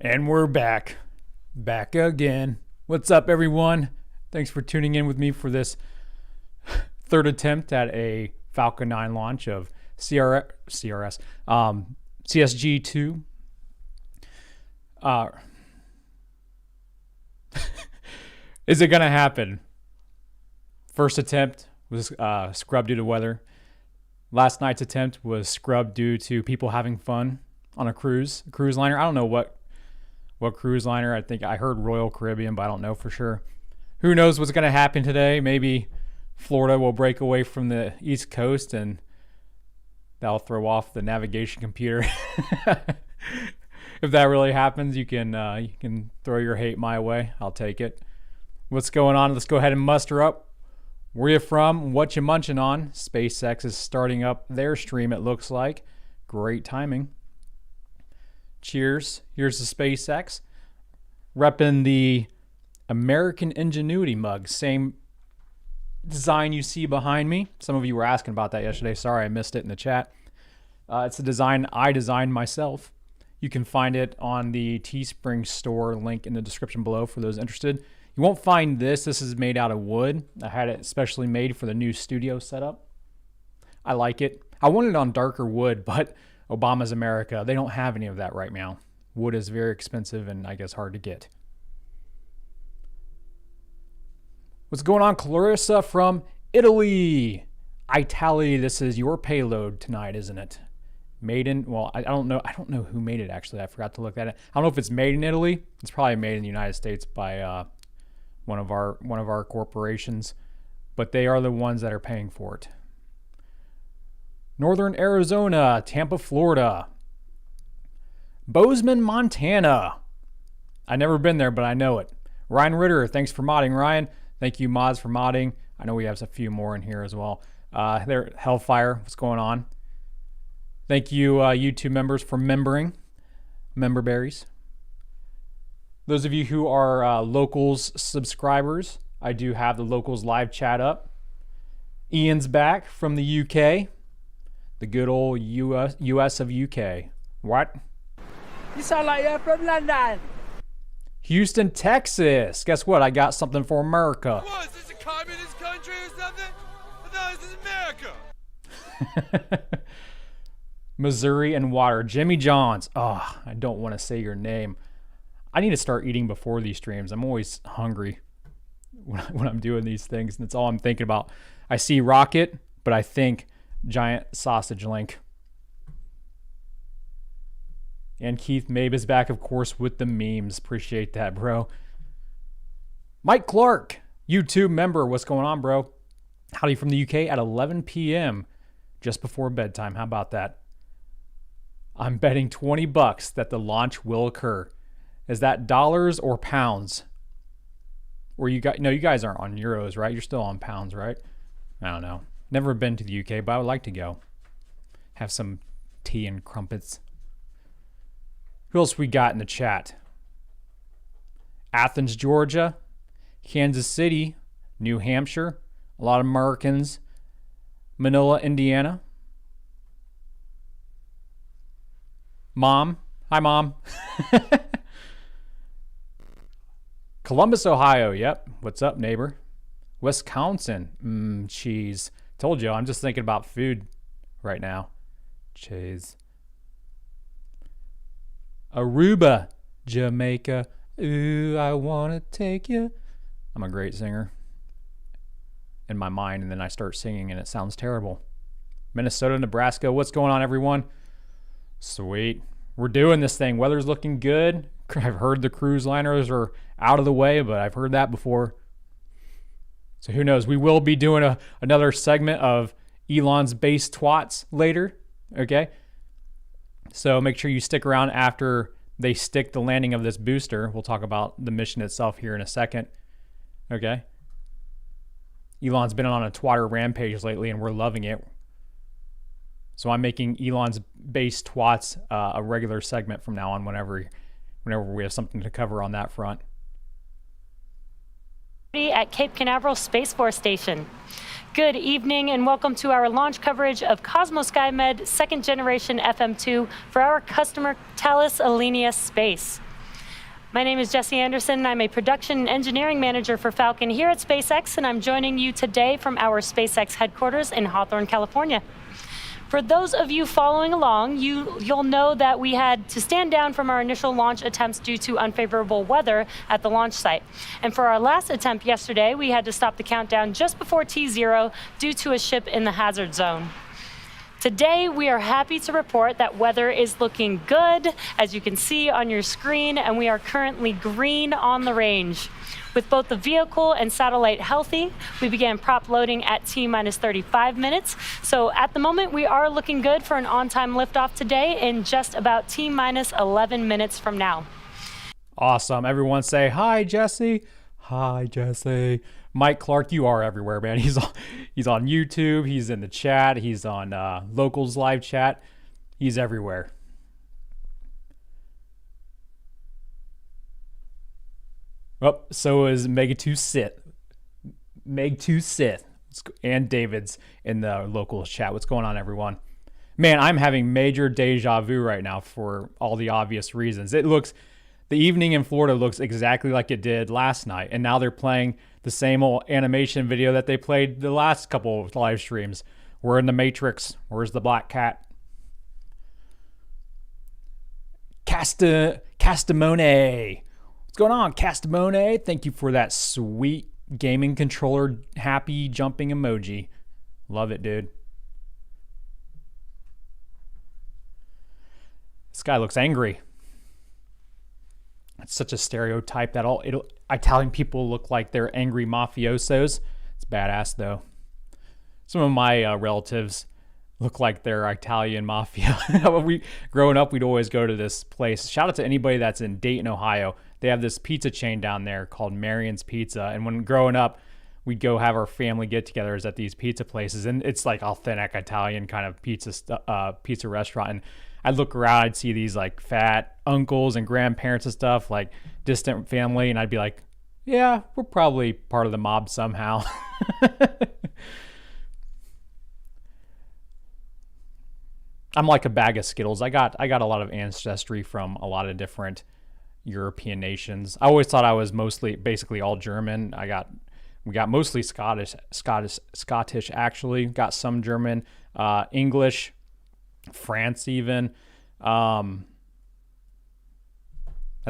And we're back again. What's up, everyone? Thanks for tuning in with me for this third attempt at a Falcon 9 launch of CSG-2. Is it going to happen? First attempt was scrubbed due to weather. Last night's attempt was scrubbed due to people having fun on a cruise liner. I don't know what cruise liner. I think I heard Royal Caribbean, but I don't know for sure. Who knows what's going to happen today? Maybe Florida will break away from the East Coast and that'll throw off the navigation computer. If that really happens, you can throw your hate my way. I'll take it. What's going on? Let's go ahead and muster up. Where you from? What you munching on? SpaceX is starting up their stream, it looks like. Great timing. Cheers. Here's the SpaceX. Repping the American Ingenuity mug. Same design you see behind me. Some of you were asking about that yesterday. Sorry, I missed it in the chat. It's a design I designed myself. You can find it on the Teespring store, link in the description below for those interested. You won't find this. This is made out of wood. I had it specially made for the new studio setup. I like it. I wanted it on darker wood, but Obama's America, they don't have any of that right now. Wood is very expensive and I guess hard to get. What's going on, Clarissa from Italy? Italy, this is your payload tonight, isn't it? Made in, well, I don't know who made it actually. I forgot to look at it. I don't know if it's made in Italy. It's probably made in the United States by one of our corporations, but they are the ones that are paying for it. Northern Arizona, Tampa, Florida. Bozeman, Montana. I've never been there, but I know it. Ryan Ritter, thanks for modding, Ryan. Thank you, mods, for modding. I know we have a few more in here as well. There, Hellfire, what's going on? Thank you, YouTube members, for membering. Member berries. Those of you who are Locals subscribers, I do have the Locals live chat up. Ian's back from the UK. The good old US of UK. What? You sound like you're from London. Houston, Texas. Guess what? I got something for America. What, is this a communist country or something? I thought this is America. Missouri and water. Jimmy Johns. Oh, I don't want to say your name. I need to start eating before these streams. I'm always hungry when I'm doing these things. And that's all I'm thinking about. I see Rocket, but I think Giant Sausage Link. And Keith Mabe is back, of course, with the memes. Appreciate that, bro. Mike Clark, YouTube member. What's going on, bro? Howdy from the UK at 11 p.m. just before bedtime. How about that? I'm betting $20 that the launch will occur. Is that dollars or pounds? Or you guys aren't on euros, right? You're still on pounds, right? I don't know. Never been to the UK, but I would like to go. Have some tea and crumpets. Who else we got in the chat? Athens, Georgia. Kansas City. New Hampshire. A lot of Americans. Manila, Indiana. Mom. Hi, Mom. Columbus, Ohio. Yep. What's up, neighbor? Wisconsin. Cheese. Told you, I'm just thinking about food right now. Cheese. Aruba, Jamaica. Ooh, I want to take you. I'm a great singer in my mind, and then I start singing, and it sounds terrible. Minnesota, Nebraska. What's going on, everyone? Sweet. We're doing this thing. Weather's looking good. I've heard the cruise liners are out of the way, but I've heard that before. So who knows? We will be doing another segment of Elon's base twats later. Okay? So make sure you stick around after they stick the landing of this booster. We'll talk about the mission itself here in a second. Okay? Elon's been on a twatter rampage lately, and we're loving it. So I'm making Elon's base twats a regular segment from now on whenever we have something to cover on that front. At Cape Canaveral Space Force Station. Good evening and welcome to our launch coverage of COSMO-SkyMed Second Generation FM2 for our customer Thales Alenia Space. My name is Jessie Anderson. I'm a production and engineering manager for Falcon here at SpaceX, and I'm joining you today from our SpaceX headquarters in Hawthorne, California. For those of you following along, you'll know that we had to stand down from our initial launch attempts due to unfavorable weather at the launch site. And for our last attempt yesterday, we had to stop the countdown just before T0 due to a ship in the hazard zone. Today, we are happy to report that weather is looking good, as you can see on your screen, and we are currently green on the range. With both the vehicle and satellite healthy, we began prop loading at T-minus 35 minutes. So at the moment, we are looking good for an on-time liftoff today in just about T-minus 11 minutes from now. Awesome. Everyone say, hi, Jesse. Hi, Jesse. Mike Clark, you are everywhere, man. He's on YouTube. He's in the chat. He's on Locals live chat. He's everywhere. Oh, so is Meg2 Sith. Meg2 Sith. And David's in the Locals chat. What's going on, everyone? Man, I'm having major deja vu right now for all the obvious reasons. The evening in Florida looks exactly like it did last night, and now they're playing the same old animation video that they played the last couple of live streams. We're in the Matrix. Where's the black cat? Castamone. What's going on, Castamone? Thank you for that sweet gaming controller happy jumping emoji. Love it, dude. This guy looks angry. It's such a stereotype that Italian people look like they're angry mafiosos. It's badass, though. Some of my relatives look like they're Italian mafia. Growing up, we'd always go to this place. Shout out to anybody that's in Dayton, Ohio. They have this pizza chain down there called Marion's Pizza. And when growing up, we'd go have our family get-togethers at these pizza places. And it's like authentic Italian kind of pizza restaurant. And I'd look around, I'd see these like fat uncles and grandparents and stuff, like distant family, and I'd be like, yeah, we're probably part of the mob somehow. I'm like a bag of Skittles. I got a lot of ancestry from a lot of different European nations. I always thought I was basically all German. We got mostly Scottish actually. Got some German, English, France even. That's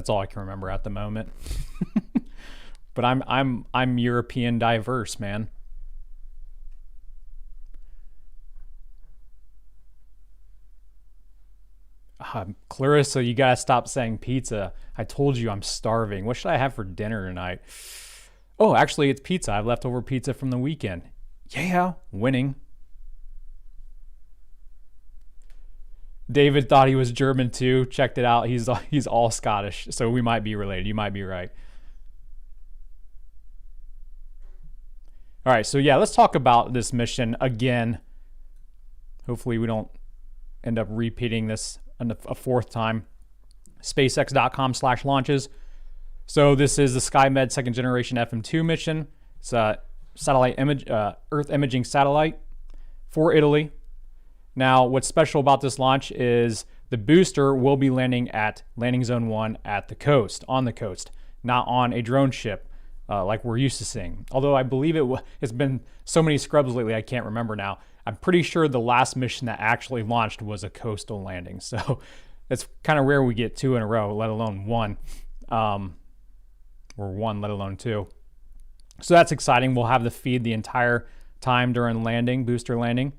all I can remember at the moment. But I'm European diverse, man. Clarissa, you gotta stop saying pizza. I told you I'm starving. What should I have for dinner tonight? Oh, actually, it's pizza. I have leftover pizza from the weekend. Yeah, winning. David thought he was German too. Checked it out. He's all Scottish, so we might be related. You might be right. All right, so yeah, let's talk about this mission again. Hopefully we don't end up repeating this a fourth time. SpaceX.com/launches. So this is the SkyMed Second Generation FM2 mission. It's a satellite Earth imaging satellite for Italy. Now, what's special about this launch is the booster will be landing at landing zone 1 at the coast, on the coast, not on a drone ship like we're used to seeing. Although I believe it's been so many scrubs lately, I can't remember now. I'm pretty sure the last mission that actually launched was a coastal landing. So it's kind of rare we get 2 in a row, let alone 1. Or 1, let alone 2. So that's exciting. We'll have the feed the entire time during landing, booster landing,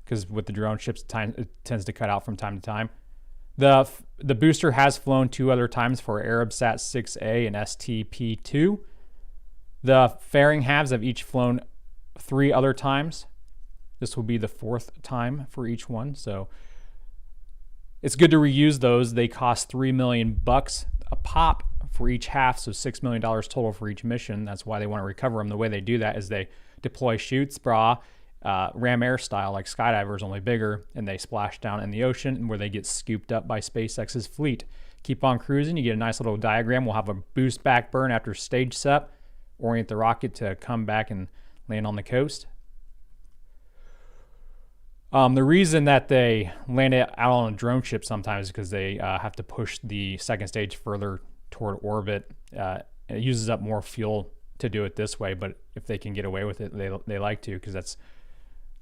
because with the drone ships, it tends to cut out from time to time. The booster has flown 2 other times for Arabsat 6A and STP-2. The fairing halves have each flown 3 other times. This will be the 4th time for each one, so it's good to reuse those. They cost $3 million a pop for each half, so $6 million total for each mission. That's why they want to recover them. The way they do that is they deploy chutes, ram air style, like skydivers, only bigger, and they splash down in the ocean where they get scooped up by SpaceX's fleet. Keep on cruising. You get a nice little diagram. We'll have a boost back burn after stage set, orient the rocket to come back and land on the coast. The reason that they land it out on a drone ship sometimes is because they have to push the second stage further toward orbit. It uses up more fuel to do it this way, but if they can get away with it, they like to, because that's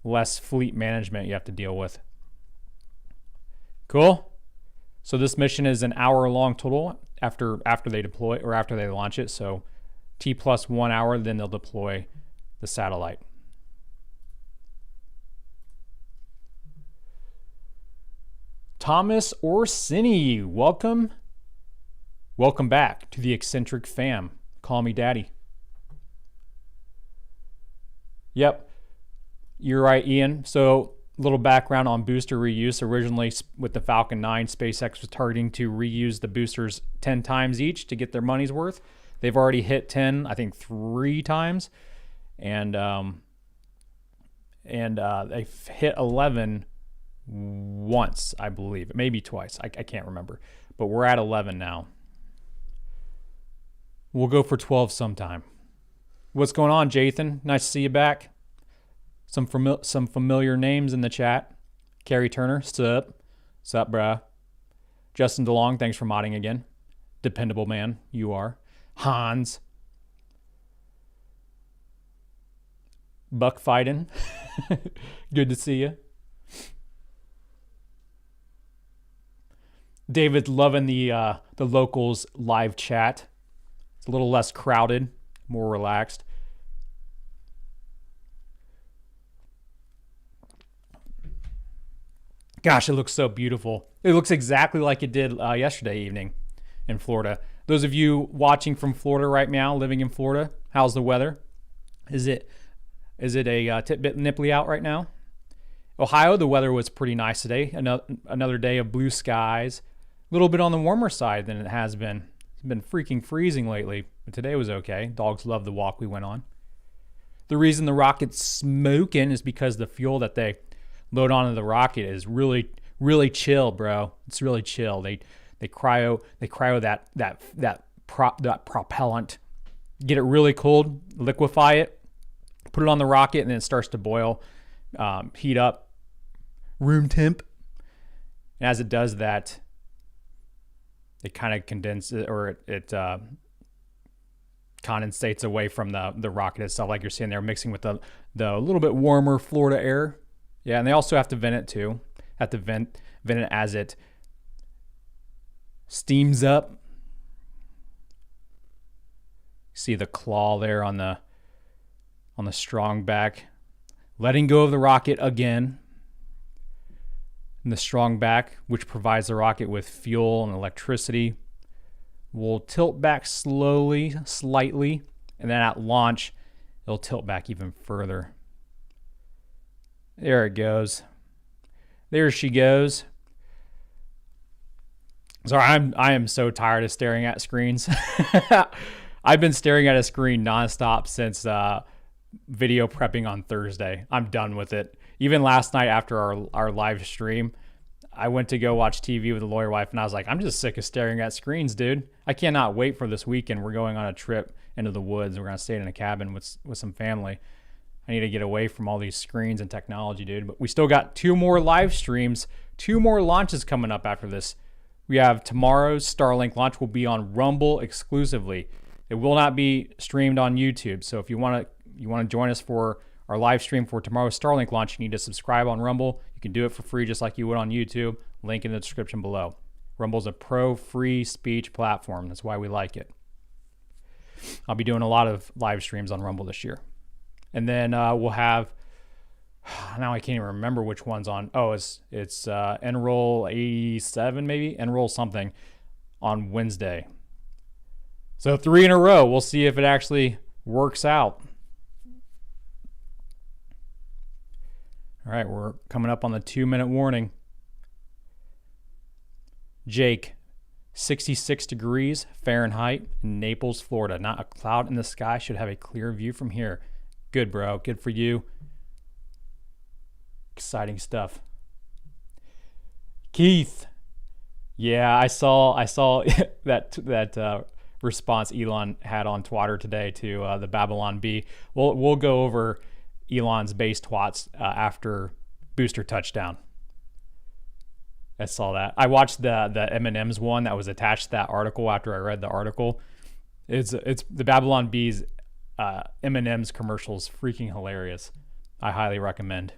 less fleet management you have to deal with. Cool. So this mission is an hour long total after they deploy, or after they launch it. So T plus 1 hour, then they'll deploy the satellite. Thomas Orsini, welcome back to the eccentric fam. Call me daddy. Yep, you're right, Ian. So a little background on booster reuse. Originally with the Falcon 9, SpaceX was targeting to reuse the boosters 10 times each to get their money's worth. They've already hit 10, I think 3 times. And they've hit 11 once, I believe. Maybe twice. I can't remember. But we're at 11 now. We'll go for 12 sometime. What's going on, Jathan? Nice to see you back. Some familiar names in the chat. Carrie Turner, sup? Sup, bruh? Justin DeLong, thanks for modding again. Dependable man, you are. Hans. Buck fighting. Good to see you. David loving the locals live chat. It's a little less crowded, more relaxed. Gosh, it looks so beautiful. It looks exactly like it did yesterday evening in Florida. Those of you watching from Florida right now, living in Florida, how's the weather? Is it a bit nipply out right now? Ohio, the weather was pretty nice today. Another day of blue skies. A little bit on the warmer side than it has been. It's been freaking freezing lately, but today was okay. Dogs loved the walk we went on. The reason the rocket's smoking is because the fuel that they load onto the rocket is really, really chill, bro. It's really chill. They cryo that propellant, get it really cold, liquefy it, put it on the rocket, and then it starts to boil, heat up, room temp. And as it does that, it kind of condenses, or it condensates away from the rocket itself, like you're seeing there, mixing with the little bit warmer Florida air. Yeah, and they also have to vent it too. Have to vent it as it steams up. See the claw there on the strong back, letting go of the rocket again. And the strong back, which provides the rocket with fuel and electricity, will tilt back slowly, slightly, and then at launch, it'll tilt back even further. There it goes. There she goes. Sorry, I am so tired of staring at screens. I've been staring at a screen nonstop since video prepping on Thursday. I'm done with it. Even last night after our live stream, I went to go watch TV with the lawyer wife, and I was like, I'm just sick of staring at screens, dude. I cannot wait for this weekend. We're going on a trip into the woods. We're going to stay in a cabin with some family. I need to get away from all these screens and technology, dude. But we still got 2 more live streams, 2 more launches coming up after this. We have tomorrow's Starlink launch will be on Rumble exclusively. It will not be streamed on YouTube. So if you want to join us for our live stream for tomorrow's Starlink launch, you need to subscribe on Rumble. You can do it for free just like you would on YouTube. Link in the description below. Rumble's a pro free speech platform. That's why we like it. I'll be doing a lot of live streams on Rumble this year. And then we'll have, now I can't even remember which one's on. Oh, it's Enroll 87 maybe? Enroll something on Wednesday. So 3 in a row. We'll see if it actually works out. All right, we're coming up on the 2-minute warning. Jake, 66 degrees Fahrenheit in Naples, Florida. Not a cloud in the sky. Should have a clear view from here. Good, bro. Good for you. Exciting stuff. Keith. Yeah, I saw that response Elon had on Twitter today to the Babylon Bee. We'll go over Elon's base twats after booster touchdown. I saw that. I watched the M&M's one that was attached to that article after I read the article. It's the Babylon Bees M&M's commercials, freaking hilarious. I highly recommend.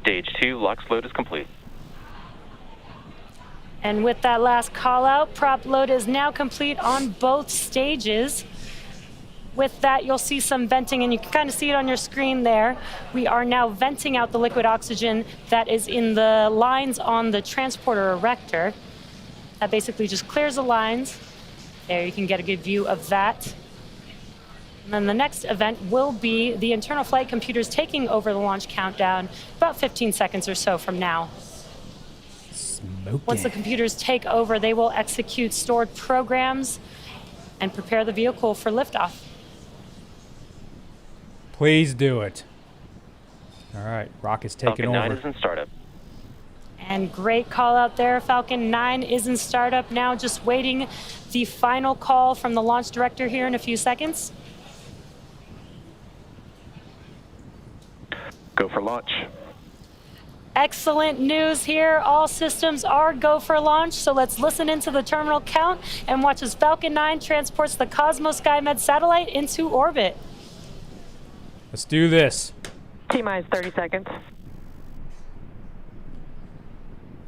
Stage 2 LOX load is complete. And with that last call out, prop load is now complete on both stages. With that, you'll see some venting, and you can kind of see it on your screen there. We are now venting out the liquid oxygen that is in the lines on the transporter erector. That basically just clears the lines. There, you can get a good view of that. And then the next event will be the internal flight computers taking over the launch countdown about 15 seconds or so from now. Smoking. Once the computers take over, they will execute stored programs and prepare the vehicle for liftoff. Please do it. All right, rocket's taking Falcon 9 over. is in startup. And great call out there. Falcon 9 is in startup now, just waiting the final call from the launch director here in a few seconds. Go for launch. Excellent news here. All systems are go for launch. So let's listen into the terminal count and watch as Falcon 9 transports the COSMO-SkyMed satellite into orbit. Let's do this. T-minus 30 seconds.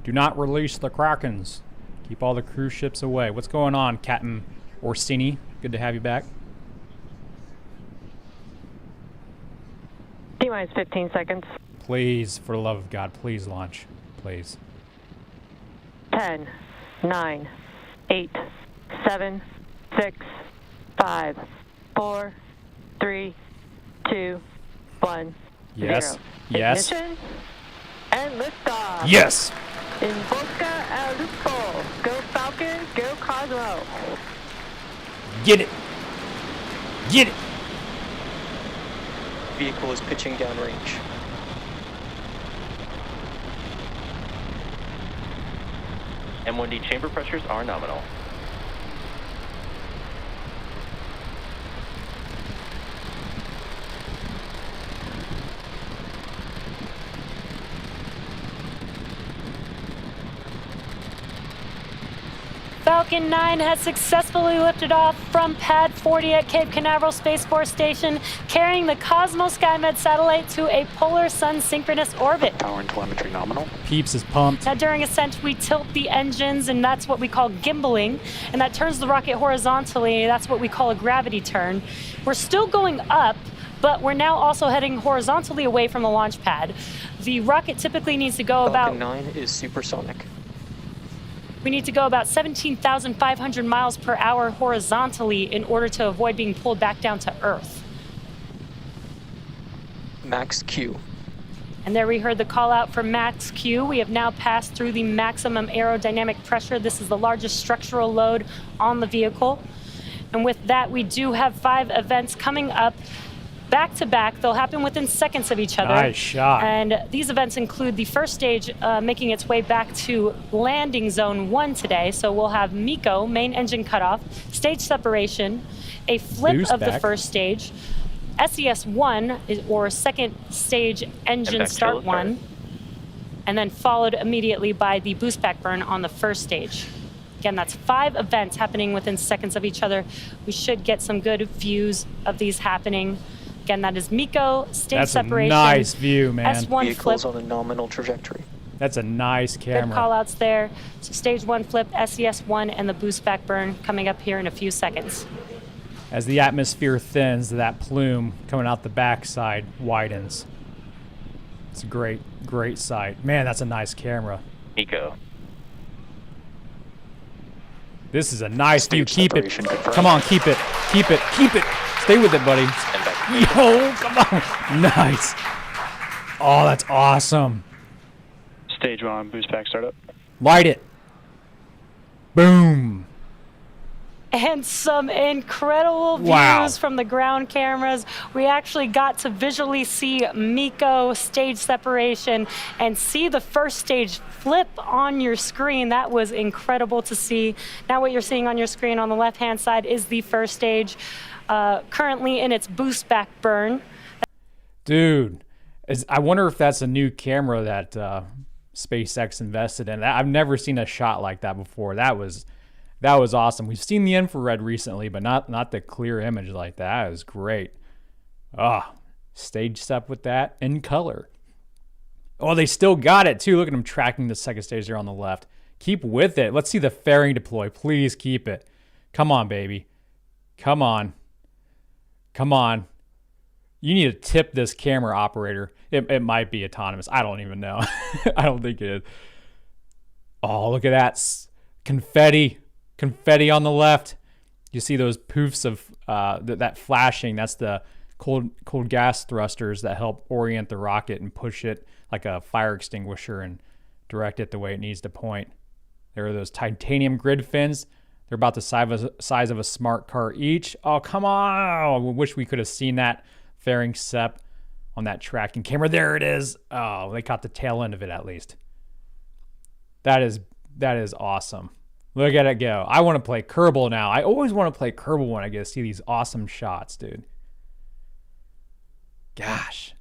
Do not release the Krakens. Keep all the cruise ships away. What's going on, Captain Orsini? Good to have you back. T-minus 15 seconds. Please, for the love of God, please launch. Please. 10, 9, 8, 7, 6, 5, 4, 3, 2, 1, Yes. 0. Yes. Ignition and liftoff. Yes. In Boca El Lupo. Go Falcon, go Cosmo. Get it. Get it. Vehicle is pitching downrange. M1D chamber pressures are nominal. Falcon 9 has successfully lifted off from Pad 40 at Cape Canaveral Space Force Station, carrying the COSMO-SkyMed satellite to a polar sun synchronous orbit. Power and telemetry nominal. Peeps is pumped. Now, during ascent, we tilt the engines, and that's what we call gimbaling, and that turns the rocket horizontally. That's what we call a gravity turn. We're still going up, but we're now also heading horizontally away from the launch pad. The rocket typically needs to go Falcon about... 9 is supersonic. We need to go about 17,500 miles per hour horizontally in order to avoid being pulled back down to Earth. Max Q. And there we heard the call out for Max Q. We have now passed through the maximum aerodynamic pressure. This is the largest structural load on the vehicle. And with that, we do have 5 events coming up back to back. They'll happen within seconds of each other. Nice shot. And these events include the first stage making its way back to landing zone 1 today. So we'll have MECO, main engine cutoff, stage separation, a flip Boost of the back. first stage, SES-1, or second stage engine back start to 1, and then followed immediately by the boost back burn on the first stage. Again, that's 5 events happening within seconds of each other. We should get some good views of these happening. Again, that is MECO, stage That's separation. a nice view, man. S1 Vehicle's flip. on a nominal trajectory. That's a nice Good call camera. outs there. So stage 1 flip, SES-1, and the boost back burn coming up here in a few seconds. As the atmosphere thins, that plume coming out the backside widens. It's a great, great sight. Man, that's a nice camera. MECO. This is a nice view. Stage Keep it. separation confirmed. Come on, keep it. Keep it. Keep it. Stay with it, buddy. And back. Yo, come on. Nice. Oh, that's awesome. Stage 1, boost pack startup. Light it. Boom. And some incredible views Wow. from the ground cameras. We actually got to visually see MECO stage separation and see the first stage flip on your screen. That was incredible to see. Now what you're seeing on your screen on the left-hand side is the first stage, currently in its boost back burn. Dude, I wonder if that's a new camera that SpaceX invested in. I've never seen a shot like that before. That was awesome. We've seen the infrared recently, but not the clear image like that. That was great. Stage step with that in color. Oh, they still got it too. Look at them tracking the second stage there on the left. Keep with it. Let's see the fairing deploy. Please keep it. Come on, baby. Come on. Come on. You need to tip this camera operator. It might be autonomous. I don't even know. I don't think it is. Oh, look at that. Confetti. Confetti on the left. You see those poofs of that flashing. That's the cold gas thrusters that help orient the rocket and push it like a fire extinguisher and direct it the way it needs to point. There are those titanium grid fins. They're about the size of a smart car each. Oh, come on. I wish we could have seen that fairing SEP on that tracking camera. There it is. Oh, they caught the tail end of it at least. That is awesome. Look at it go. I want to play Kerbal now. I always want to play Kerbal when I get to see these awesome shots, dude. Gosh.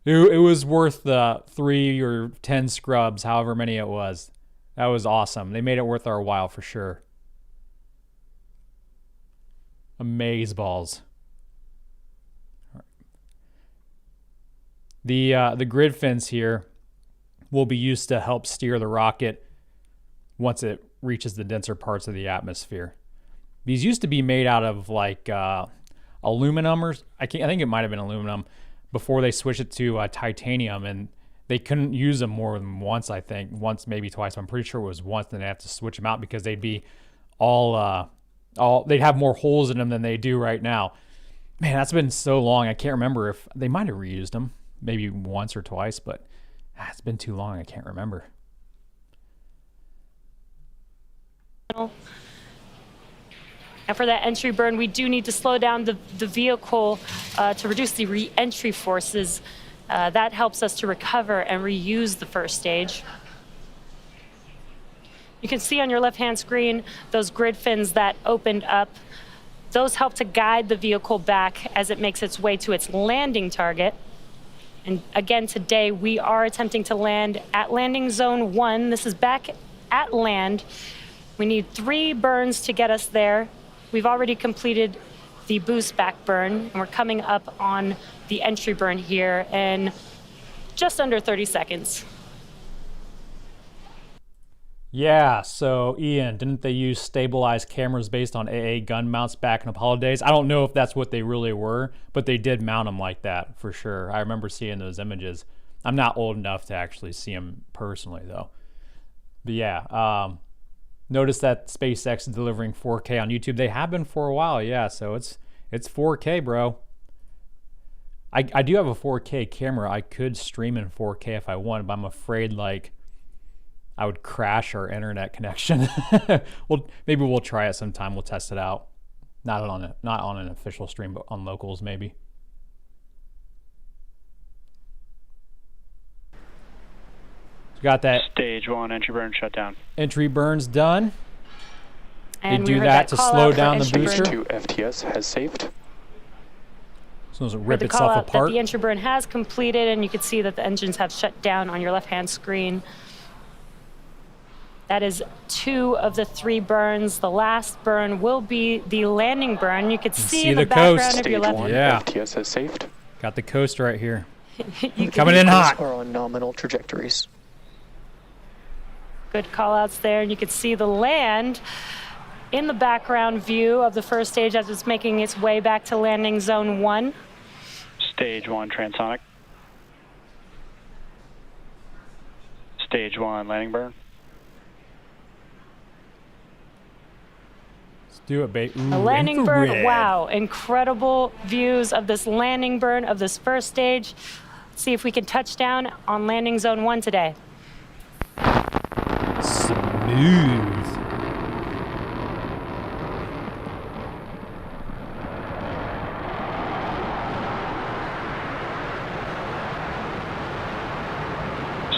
It was worth the 3 or 10 scrubs, however many it was. That was awesome. They made it worth our while for sure. Amazeballs. The grid fins here will be used to help steer the rocket once it reaches the denser parts of the atmosphere. These used to be made out of like aluminum, or I think it might have been aluminum before they switched it to titanium, and they couldn't use them more than once. I think once, maybe twice. I'm pretty sure it was once. Then they have to switch them out because they'd be they'd have more holes in them than they do right now. Man, that's been so long. I can't remember if they might have reused them, maybe once or twice, but it's been too long. I can't remember. And for that entry burn, we do need to slow down the vehicle to reduce the re-entry forces. That helps us to recover and reuse the first stage. You can see on your left-hand screen those grid fins that opened up. Those help to guide the vehicle back as it makes its way to its landing target. And again, today we are attempting to land at landing zone 1. This is back at land. We need 3 burns to get us there. We've already completed the boost back burn, and we're coming up on the entry burn here in just under 30 seconds. Yeah, so Ian, didn't they use stabilized cameras based on AA gun mounts back in Apollo days? I don't know if that's what they really were, but they did mount them like that for sure. I remember seeing those images. I'm not old enough to actually see them personally though. But yeah, notice that SpaceX is delivering 4K on YouTube. They have been for a while, yeah, so it's 4K, bro. I do have a 4K camera. I could stream in 4K if I wanted, but I'm afraid like I would crash our internet connection. Well, maybe we'll try it sometime. We'll test it out. Not on an official stream, but on locals maybe. Got that. Stage 1 entry burn shut down. Entry burns done. And they do that to slow down the booster. Stage 2 FTS has saved. So it'll rip the itself call-out apart. that the entry burn has completed, and you can see that the engines have shut down on your left-hand screen. That is 2 of the 3 burns. The last burn will be the landing burn. You can see in the background coast. of your Stage left. 1 Yeah. FTS has saved. Got the coast right here. You Coming in hot. Are on nominal trajectories. Good call-outs there, and you can see the land in the background view of the first stage as it's making its way back to landing zone 1. Stage 1 transonic. Stage 1 landing burn. Let's do it, babe. A landing burn, wow, incredible views of this landing burn of this first stage. Let's see if we can touch down on landing zone 1 today. Smooth.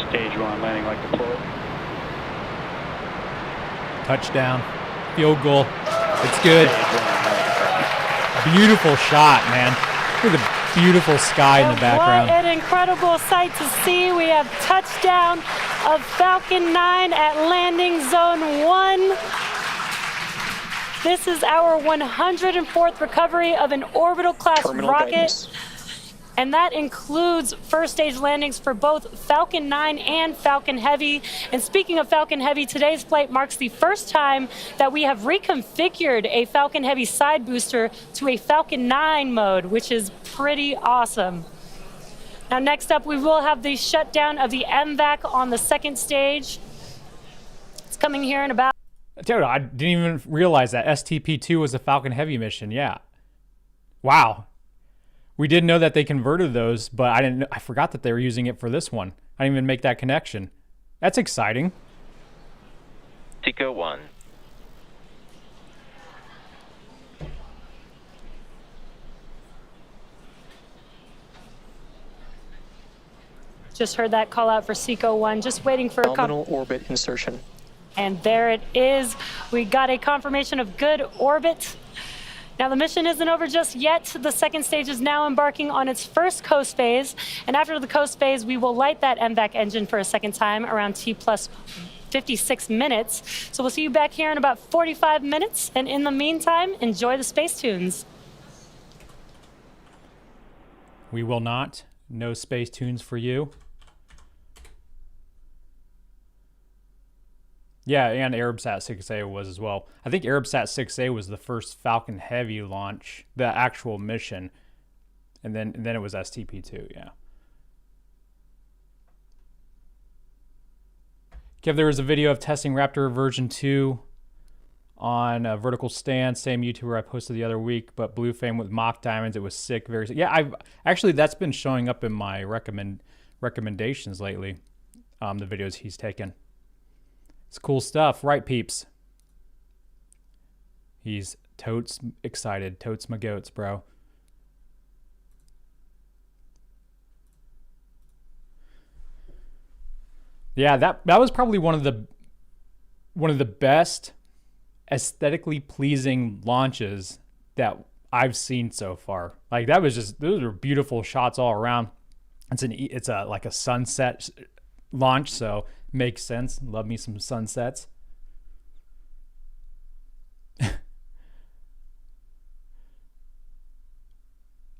Stage 1 landing like deployed. Touchdown. Field goal. It's good. Stage 1 landing. Beautiful shot, man. Look at beautiful sky in the background. What an incredible sight to see. We have touchdown of Falcon 9 at landing zone 1. This is our 104th recovery of an orbital class Terminal rocket. guidance. And that includes first stage landings for both Falcon 9 and Falcon Heavy. And speaking of Falcon Heavy, today's flight marks the first time that we have reconfigured a Falcon Heavy side booster to a Falcon 9 mode, which is pretty awesome. Now next up, we will have the shutdown of the MVAC on the second stage. It's coming here in about... Dude, I didn't even realize that STP-2 was a Falcon Heavy mission. Yeah. Wow. We did know that they converted those, but I forgot that they were using it for this one. I didn't even make that connection. That's exciting. Tico 1. Just heard that call out for Seco 1, just waiting for a Nominal orbit insertion. And there it is. We got a confirmation of good orbit. Now the mission isn't over just yet. The second stage is now embarking on its first coast phase. And after the coast phase, we will light that MVAC engine for a second time around T plus 56 minutes. So we'll see you back here in about 45 minutes. And in the meantime, enjoy the space tunes. We will not. No space tunes for you. Yeah, and Arabsat 6A was as well. I think Arabsat 6A was the first Falcon Heavy launch, the actual mission. And then it was STP-2, yeah. Kev, there was a video of testing Raptor version 2 on a vertical stand, same YouTuber I posted the other week, but blue flame with mock diamonds. It was sick, very sick. Yeah, that's been showing up in my recommendations lately, the videos he's taken. It's cool stuff, right, peeps? He's totes excited. Totes my goats, bro. Yeah, that was probably one of the best aesthetically pleasing launches that I've seen so far. Like those are beautiful shots all around. It's like a sunset launch, so makes sense. Love me some sunsets.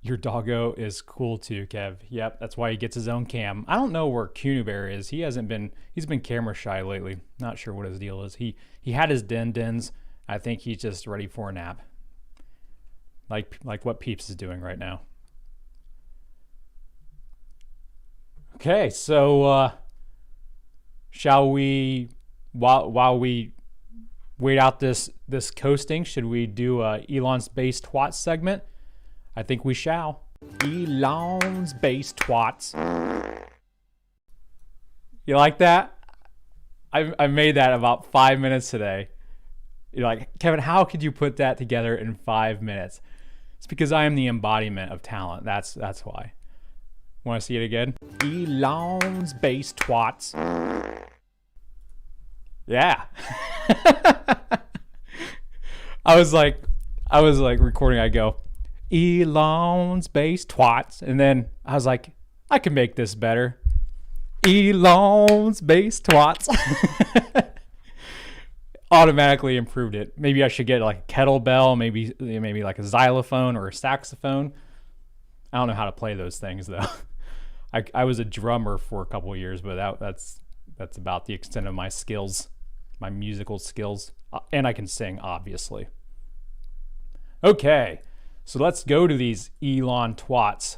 Your doggo is cool too, Kev. Yep, that's why he gets his own cam. I don't know where Cunu Bear is. He's been camera shy lately. Not sure what his deal is. He had his dens. I think he's just ready for a nap. Like what Peeps is doing right now. Okay, so shall we, while we wait out this coasting, should we do Elon's Base Twats segment? I think we shall. Elon's Base Twats. You like that? I made that about 5 minutes today. You're like, Kevin, how could you put that together in 5 minutes? It's because I am the embodiment of talent. That's why. Want to see it again? Elon's Base Twats. Yeah. I was like recording. I go, Elon's Base Twats, and then I was like, I can make this better. Elon's Base Twats. Automatically improved it. Maybe I should get like a kettlebell, maybe like a xylophone or a saxophone. I don't know how to play those things though. I was a drummer for a couple of years, but that's about the extent of my skills, my musical skills, and I can sing, obviously. Okay, so let's go to these Elon Twats.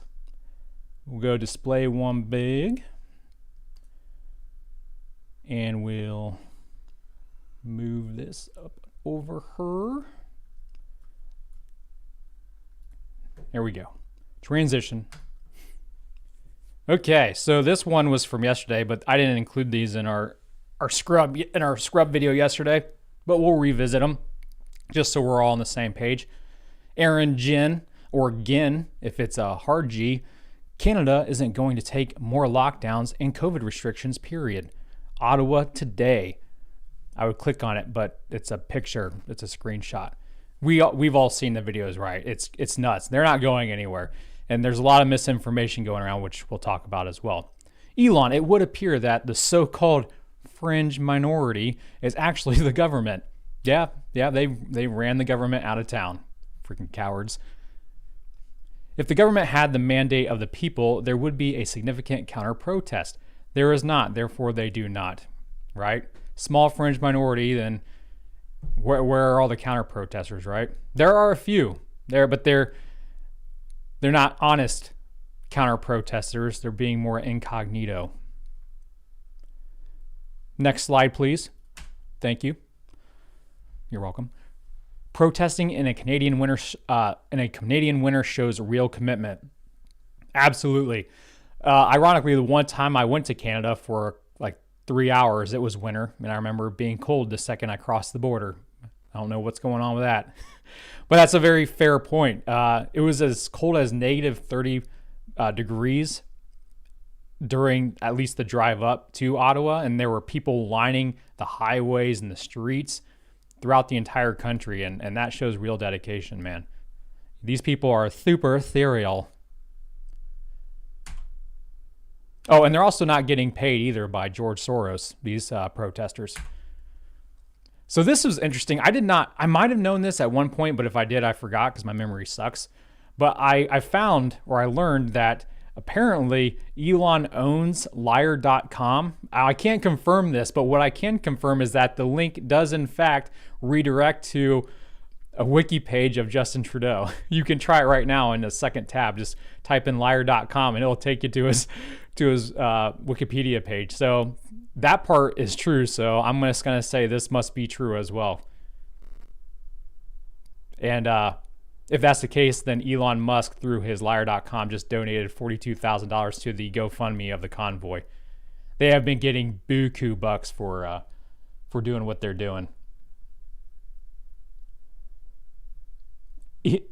We'll go display one big, and we'll move this up over her. There we go. Transition. Okay, so this one was from yesterday, but I didn't include these in our scrub video yesterday, but we'll revisit them just so we're all on the same page. Aaron Gin, or Gin, if it's a hard G, Canada isn't going to take more lockdowns and COVID restrictions, period. Ottawa today. I would click on it, but it's a picture. It's a screenshot. We've all seen the videos, right? It's nuts. They're not going anywhere. And there's a lot of misinformation going around, which we'll talk about as well. Elon, it would appear that the so-called fringe minority is actually the government. Yeah, they ran the government out of town. Freaking cowards. If the government had the mandate of the people, there would be a significant counter-protest. There is not, therefore they do not, right? Small fringe minority, then where are all the counter-protesters, right? There are a few there, but they're not honest counter-protesters. They're being more incognito. Next slide, please. Thank you. You're welcome. Protesting in a Canadian winter shows real commitment. Absolutely. Ironically, the one time I went to Canada for like 3 hours, it was winter, and I remember being cold the second I crossed the border. I don't know what's going on with that, but that's a very fair point. It was as cold as negative 30 degrees during at least the drive up to Ottawa, and there were people lining the highways and the streets throughout the entire country, and that shows real dedication, man. These people are super ethereal. Oh, and they're also not getting paid either by George Soros, these protesters. So this was interesting. I might have known this at one point, but if I did, I forgot because my memory sucks. But I learned that apparently Elon owns liar.com. I can't confirm this, but what I can confirm is that the link does in fact redirect to a wiki page of Justin Trudeau. You can try it right now in the second tab. Just type in liar.com and it'll take you to his Wikipedia page. So that part is true. So I'm just going to say this must be true as well. And if that's the case, then Elon Musk, through his liar.com, just donated $42,000 to the GoFundMe of the convoy. They have been getting buku bucks for doing what they're doing.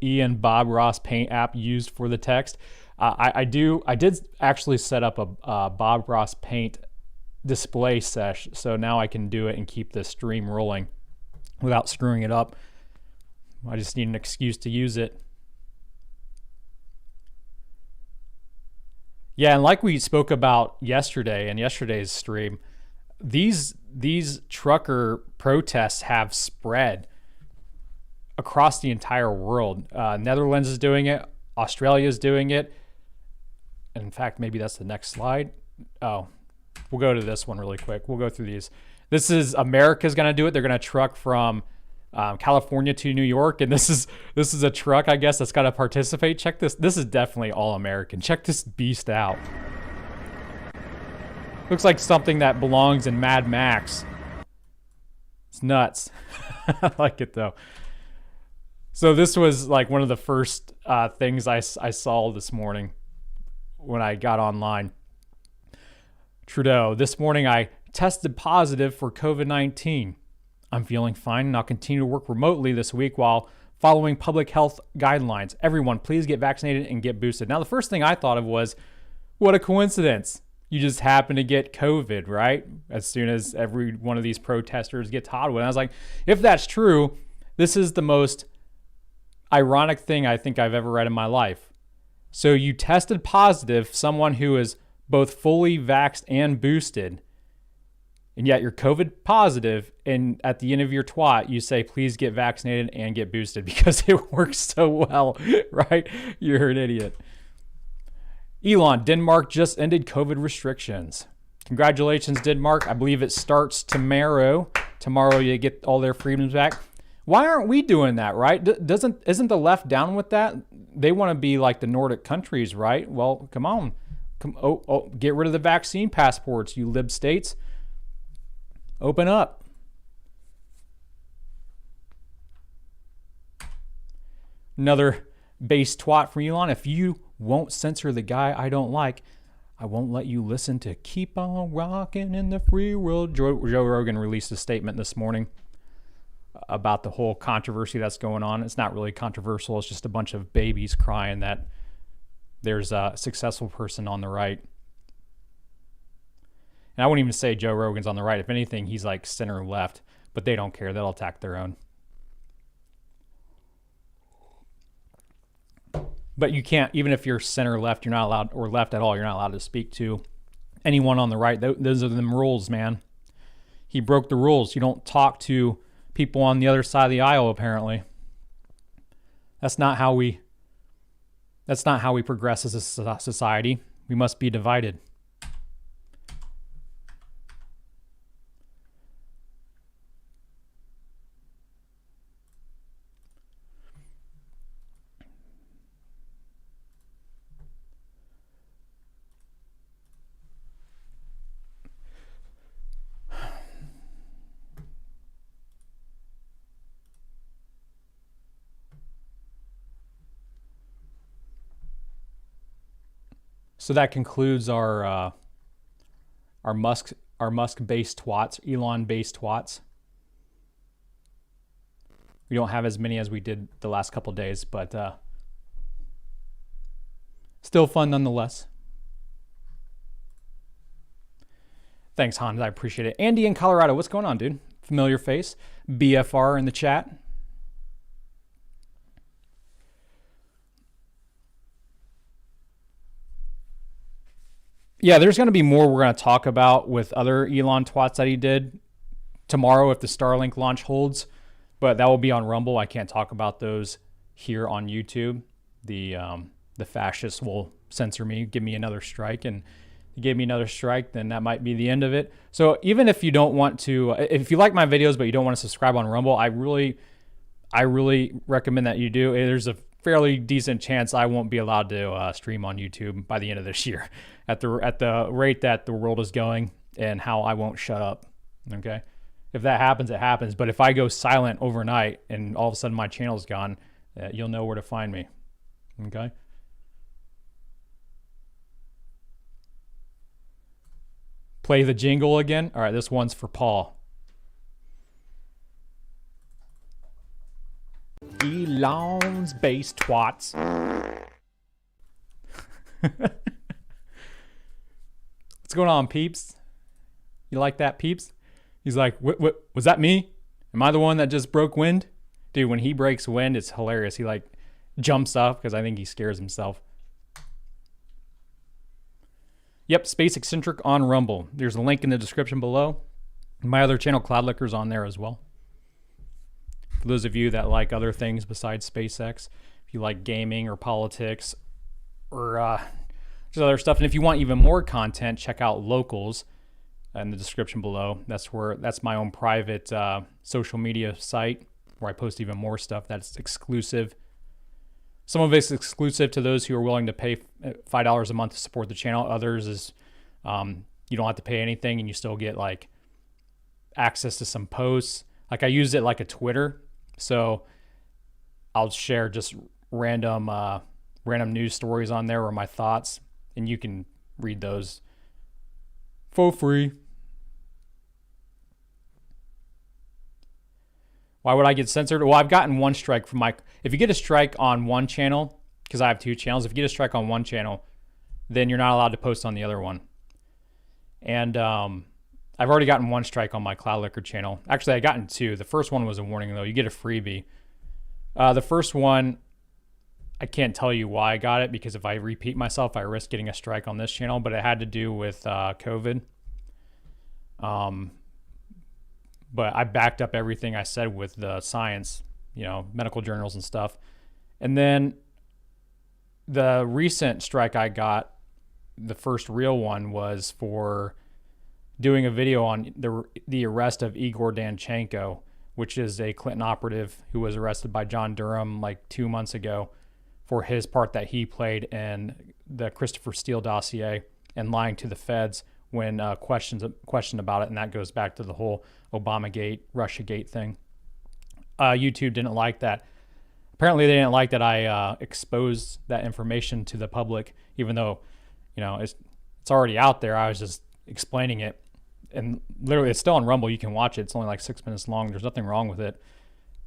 Ian Bob Ross Paint app used for the text. I did actually set up a Bob Ross Paint display sesh, so now I can do it and keep the stream rolling without screwing it up. I just need an excuse to use it. Yeah, and like we spoke about yesterday in yesterday's stream, these trucker protests have spread across the entire world. Netherlands is doing it. Australia is doing it. In fact, maybe that's the next slide. Oh, we'll go to this one really quick. We'll go through these. This is America's going to do it. They're going to truck from California to New York, and this is a truck, I guess, that's got to participate. Check this. This is definitely all American. Check this beast out. Looks like something that belongs in Mad Max. It's nuts. I like it though. So this was like one of the first things I saw this morning when I got online. Trudeau, this morning I tested positive for COVID-19. I'm feeling fine and I'll continue to work remotely this week while following public health guidelines. Everyone, please get vaccinated and get boosted. Now, the first thing I thought of was, what a coincidence. You just happen to get COVID, right? As soon as every one of these protesters gets hot with it. I was like, if that's true, this is the most ironic thing I think I've ever read in my life. So you tested positive, someone who is both fully vaxxed and boosted, and yet you're COVID positive, and at the end of your twat, you say, please get vaccinated and get boosted because it works so well, right? You're an idiot. Elon, Denmark just ended COVID restrictions. Congratulations, Denmark. I believe it starts tomorrow. Tomorrow you get all their freedoms back. Why aren't we doing that, right? Isn't the left down with that? They want to be like the Nordic countries, right? Well, come on. Get rid of the vaccine passports, you lib states. Open up. Another base twat from Elon. If you won't censor the guy I don't like, I won't let you listen to Keep On Rockin' in the Free World. Joe Rogan released a statement this morning about the whole controversy that's going on. It's not really controversial. It's just a bunch of babies crying that there's a successful person on the right. And I wouldn't even say Joe Rogan's on the right. If anything, he's like center left, but they don't care. They'll attack their own. But you can't, even if you're center left, you're not allowed, or left at all, you're not allowed to speak to anyone on the right. Those are the rules, man. He broke the rules. You don't talk to people on the other side of the aisle, apparently. That's not how we progress as a society. We must be divided. So that concludes our Musk-based twats, Elon-based twats. We don't have as many as we did the last couple of days, but still fun nonetheless. Thanks, Hans. I appreciate it. Andy in Colorado, what's going on, dude? Familiar face. BFR in the chat. Yeah, there's going to be more we're going to talk about with other Elon twats that he did tomorrow if the Starlink launch holds, but that will be on Rumble. I can't talk about those here on YouTube. The fascists will censor me, give me another strike, and if you give me another strike, then that might be the end of it. So even if you don't want to, if you like my videos but you don't want to subscribe on Rumble, I really recommend that you do. There's a fairly decent chance I won't be allowed to stream on YouTube by the end of this year at the rate that the world is going and how I won't shut up. Okay. If that happens, it happens. But if I go silent overnight and all of a sudden my channel's gone, you'll know where to find me. Okay. Play the jingle again. All right. This one's for Paul. Elon's base twats. What's going on, peeps? You like that, peeps? He's like, what was that me? Am I the one that just broke wind? Dude, when he breaks wind, it's hilarious. He like jumps up because I think he scares himself. Yep, Space Eccentric on Rumble. There's a link in the description below. My other channel, Cloud Licker's, on there as well. For those of you that like other things besides SpaceX, if you like gaming or politics or just other stuff, and if you want even more content, check out Locals in the description below. That's my own private social media site where I post even more stuff that's exclusive. Some of it's exclusive to those who are willing to pay $5 a month to support the channel. Others is you don't have to pay anything and you still get like access to some posts. Like I use it like a Twitter. So I'll share just random news stories on there or my thoughts, and you can read those for free. Why would I get censored? Well, I've gotten one strike from my... If you get a strike on one channel, because I have two channels, if you get a strike on one channel, then you're not allowed to post on the other one. And I've already gotten one strike on my Cloud Licker channel. Actually, I've gotten two. The first one was a warning, though. You get a freebie. The first one, I can't tell you why I got it, because if I repeat myself, I risk getting a strike on this channel, but it had to do with COVID. But I backed up everything I said with the science, medical journals and stuff. And then the recent strike I got, the first real one, was for doing a video on the arrest of Igor Danchenko, which is a Clinton operative who was arrested by John Durham like 2 months ago for his part that he played in the Christopher Steele dossier and lying to the feds when questioned about it. And that goes back to the whole Obamagate, Russiagate thing. YouTube didn't like that. Apparently they didn't like that I exposed that information to the public, even though, it's already out there. I was just explaining it. And literally it's still on Rumble. You can watch it. It's only like 6 minutes long. There's nothing wrong with it.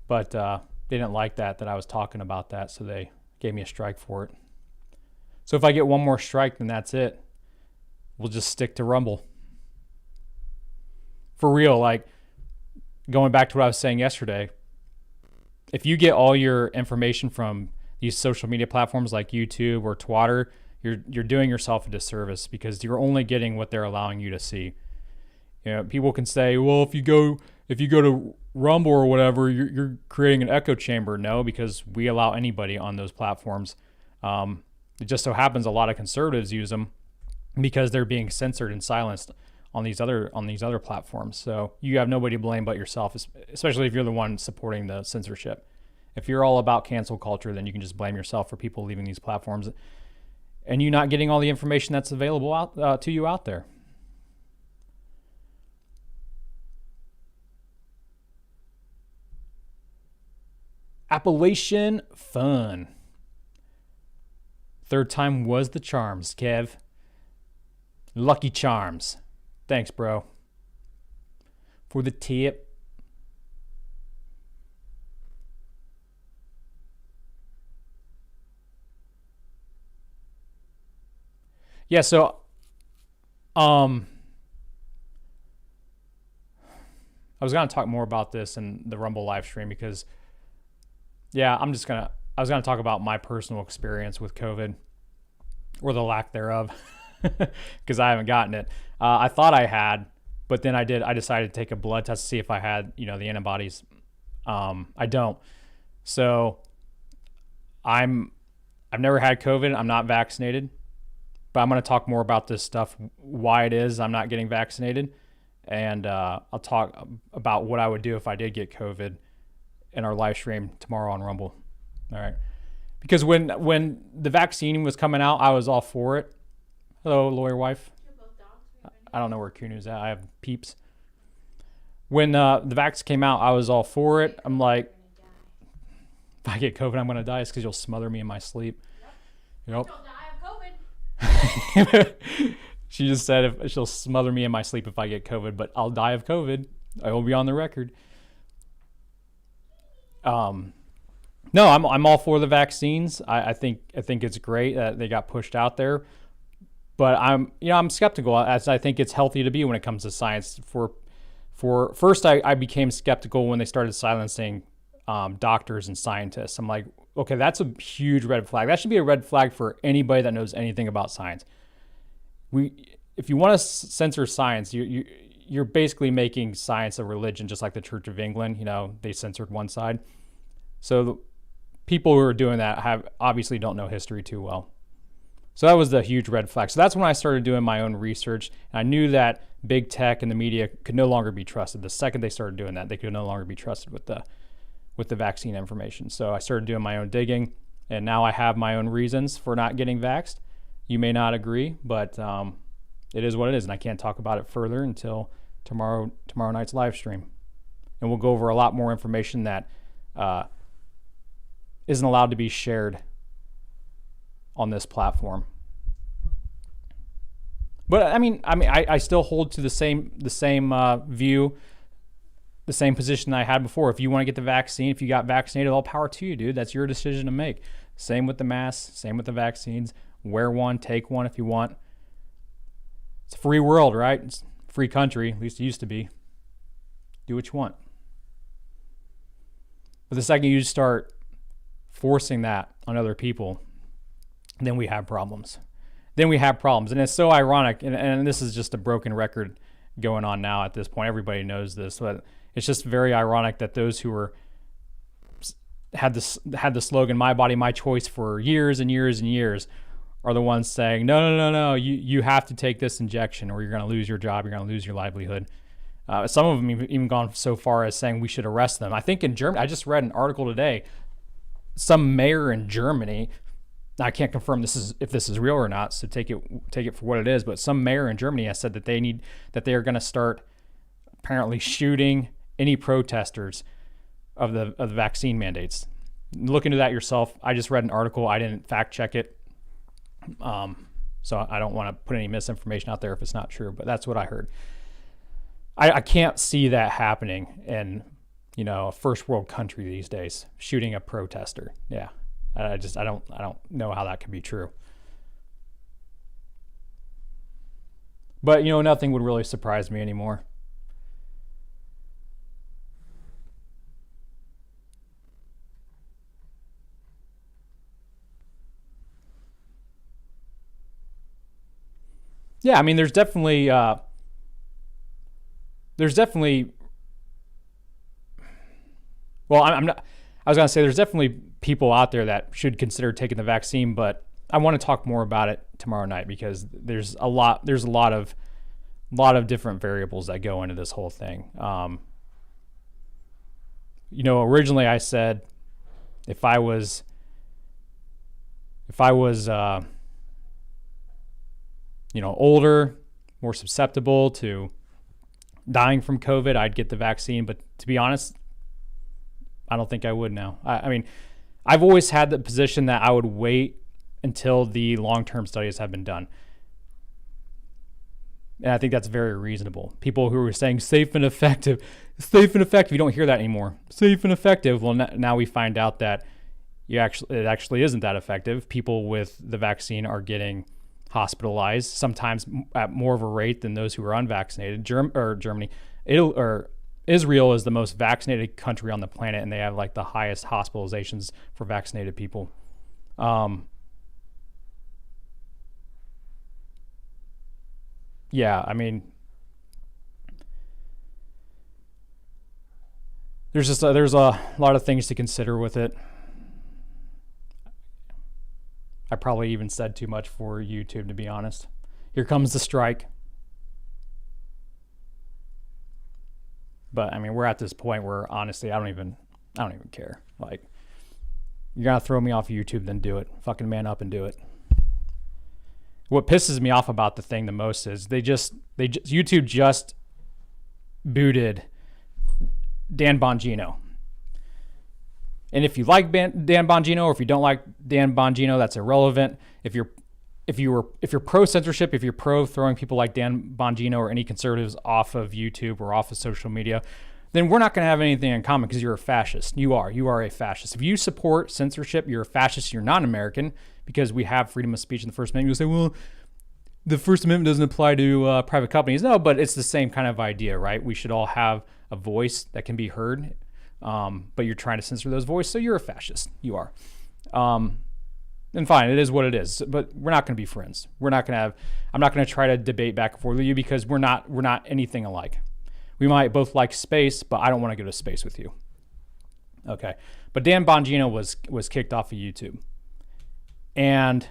But they didn't like that I was talking about that. So they gave me a strike for it. So if I get one more strike, then that's it. We'll just stick to Rumble. For real, like going back to what I was saying yesterday, if you get all your information from the these social media platforms like YouTube or Twitter, you're doing yourself a disservice because you're only getting what they're allowing you to see. You know, people can say, well, if you go to Rumble or whatever, you're creating an echo chamber. No, because we allow anybody on those platforms. It just so happens a lot of conservatives use them because they're being censored and silenced on these other platforms. So you have nobody to blame but yourself, especially if you're the one supporting the censorship. If you're all about cancel culture, then you can just blame yourself for people leaving these platforms and you not getting all the information that's available out to you out there. Appalachian fun. Third time was the charms, Kev. Lucky Charms. Thanks, bro. For the tip. Yeah, so I was going to talk more about this in the Rumble live stream because I was going to talk about my personal experience with COVID or the lack thereof because I haven't gotten it. I thought I had, but then I decided to take a blood test to see if I had, the antibodies. I don't. So I've never had COVID. I'm not vaccinated, but I'm going to talk more about this stuff, why it is I'm not getting vaccinated. And I'll talk about what I would do if I did get COVID in our live stream tomorrow on Rumble. All right. Because when the vaccine was coming out, I was all for it. Hello, lawyer wife. I don't know where Kunu's at. I have peeps. When the vax came out, I was all for it. I'm like, if I get COVID, I'm going to die. It's because you'll smother me in my sleep. Yep. Don't die of COVID. She just said if she'll smother me in my sleep if I get COVID, but I'll die of COVID. I will be on the record. No, I'm all for the vaccines. I think it's great that they got pushed out there, but I'm skeptical, as I think it's healthy to be when it comes to science. For first, I became skeptical when they started silencing doctors and scientists. I'm like, okay, that's a huge red flag. That should be a red flag for anybody that knows anything about science. If you want to censor science, you're basically making science a religion, just like the Church of England. They censored one side. So the people who are doing that obviously don't know history too well. So that was the huge red flag. So that's when I started doing my own research. And I knew that big tech and the media could no longer be trusted. The second they started doing that, they could no longer be trusted with the vaccine information. So I started doing my own digging, and now I have my own reasons for not getting vaxxed. You may not agree, but it is what it is, and I can't talk about it further until tomorrow night's live stream. And we'll go over a lot more information that isn't allowed to be shared on this platform. But I still hold to the same view, the same position I had before. If you want to get the vaccine, if you got vaccinated, all power to you, dude. That's your decision to make. Same with the masks, same with the vaccines. Wear one, take one if you want. It's a free world, right? It's a free country, at least it used to be. Do what you want. But the second you start forcing that on other people, then we have problems. And it's so ironic, and this is just a broken record going on now at this point. Everybody knows this, but it's just very ironic that those who had the slogan "My body, my choice" for years and years and years are the ones saying, no, you have to take this injection or you're going to lose your job, you're going to lose your livelihood. Some of them even gone so far as saying we should arrest them. I think in Germany, I just read an article today, some mayor in Germany, I can't confirm if this is real or not, so take it for what it is, but some mayor in Germany has said that they are going to start apparently shooting any protesters of the vaccine mandates. Look into that yourself. I just read an article. I didn't fact check it. So I don't want to put any misinformation out there if it's not true, but that's what I heard. I can't see that happening in, a first world country these days, shooting a protester. Yeah. I don't know how that can be true. But, nothing would really surprise me anymore. Yeah, I mean, there's definitely, well, I'm not, I was going to say there's definitely people out there that should consider taking the vaccine, but I want to talk more about it tomorrow night because there's a lot of different variables that go into this whole thing. Originally I said if I was older, more susceptible to dying from COVID, I'd get the vaccine. But to be honest, I don't think I would now. I mean, I've always had the position that I would wait until the long-term studies have been done. And I think that's very reasonable. People who are saying safe and effective, you don't hear that anymore. Safe and effective. Well, now we find out that it actually isn't that effective. People with the vaccine are getting hospitalized, sometimes at more of a rate than those who are unvaccinated. Germany, Israel is the most vaccinated country on the planet, and they have like the highest hospitalizations for vaccinated people. Yeah, I mean, there's a lot of things to consider with it. I probably even said too much for YouTube, to be honest. Here comes the strike. But I mean, we're at this point where honestly, I don't even care. Like, you're gonna throw me off of YouTube, then do it. Fucking man up and do it. What pisses me off about the thing the most is YouTube just booted Dan Bongino. And if you like Dan Bongino or if you don't like Dan Bongino, that's irrelevant. If you're pro censorship, if you're pro throwing people like Dan Bongino or any conservatives off of YouTube or off of social media, then we're not going to have anything in common because you're a fascist. You are a fascist. If you support censorship, you're a fascist. You're not American because we have freedom of speech in the First Amendment. You'll say, well, the First Amendment doesn't apply to private companies. No, but it's the same kind of idea, right? We should all have a voice that can be heard, but you're trying to censor those voices, so you're a fascist. You are. And fine, it is what it is, but we're not going to be friends. I'm not going to try to debate back and forth with you because we're not anything alike. We might both like space, but I don't want to go to space with you. Okay. But Dan Bongino was kicked off of YouTube. And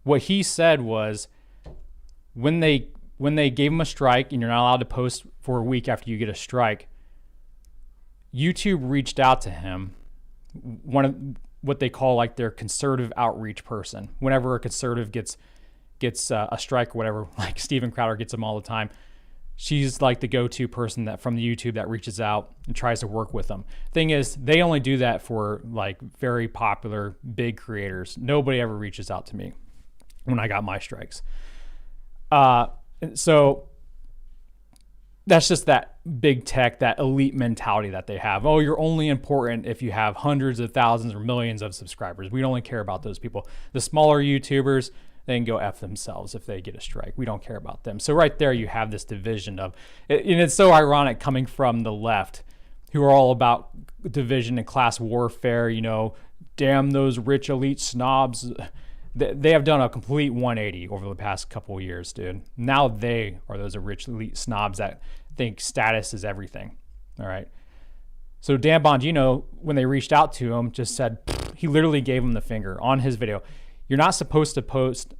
what he said was when they gave him a strike and you're not allowed to post for a week after you get a strike, YouTube reached out to him, one of what they call like their conservative outreach person. Whenever a conservative gets a strike or whatever, like Steven Crowder gets them all the time, she's like the go-to person that from the YouTube that reaches out and tries to work with them. Thing is, they only do that for like very popular big creators. Nobody ever reaches out to me when I got my strikes. So that's just that big tech, that elite mentality that they have. Oh, you're only important if you have hundreds of thousands or millions of subscribers. We only care about those people. The smaller YouTubers, they can go F themselves if they get a strike. We don't care about them. So right there you have this division of, and it's so ironic coming from the left who are all about division and class warfare, damn those rich elite snobs. They have done a complete 180 over the past couple of years, dude. Now they are those rich elite snobs that think status is everything. All right. So Dan Bongino, when they reached out to him, just said, he literally gave him the finger on his video. You're not supposed to post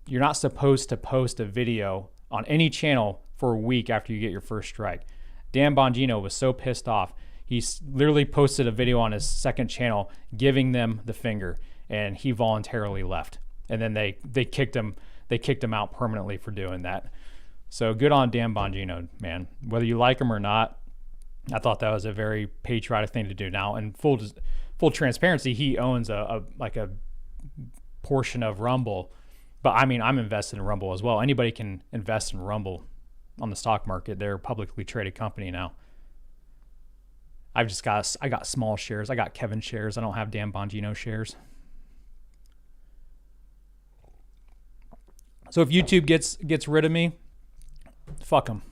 a video on any channel for a week after you get your first strike. Dan Bongino was so pissed off. He literally posted a video on his second channel giving them the finger, and he voluntarily left. And then they kicked him out permanently for doing that. So good on Dan Bongino, man. Whether you like him or not, I thought that was a very patriotic thing to do. Now, in full transparency, he owns a portion of Rumble, but I mean, I'm invested in Rumble as well. Anybody can invest in Rumble on the stock market. They're a publicly traded company now. I got small shares. I got Kevin shares. I don't have Dan Bongino shares. So if YouTube gets rid of me, fuck them.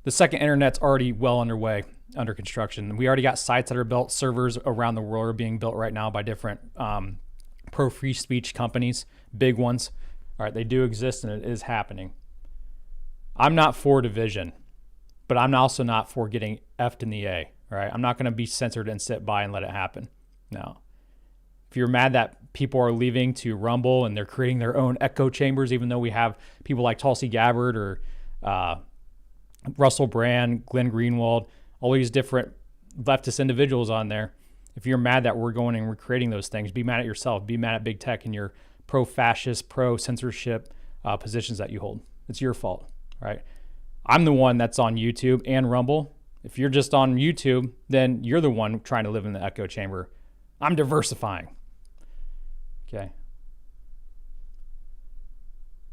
The second internet's already well underway, under construction. We already got sites that are built. Servers around the world are being built right now by different pro-free speech companies, big ones. All right, they do exist and it is happening. I'm not for division, but I'm also not for getting F'd in the A. All right, I'm not going to be censored and sit by and let it happen. No. If you're mad that people are leaving to Rumble and they're creating their own echo chambers, even though we have people like Tulsi Gabbard or Russell Brand, Glenn Greenwald, all these different leftist individuals on there, if you're mad that we're going and we're creating those things, be mad at yourself. Be mad at big tech and your pro-fascist, pro-censorship positions that you hold. It's your fault, right? I'm the one that's on YouTube and Rumble. If you're just on YouTube, then you're the one trying to live in the echo chamber. I'm diversifying. Okay.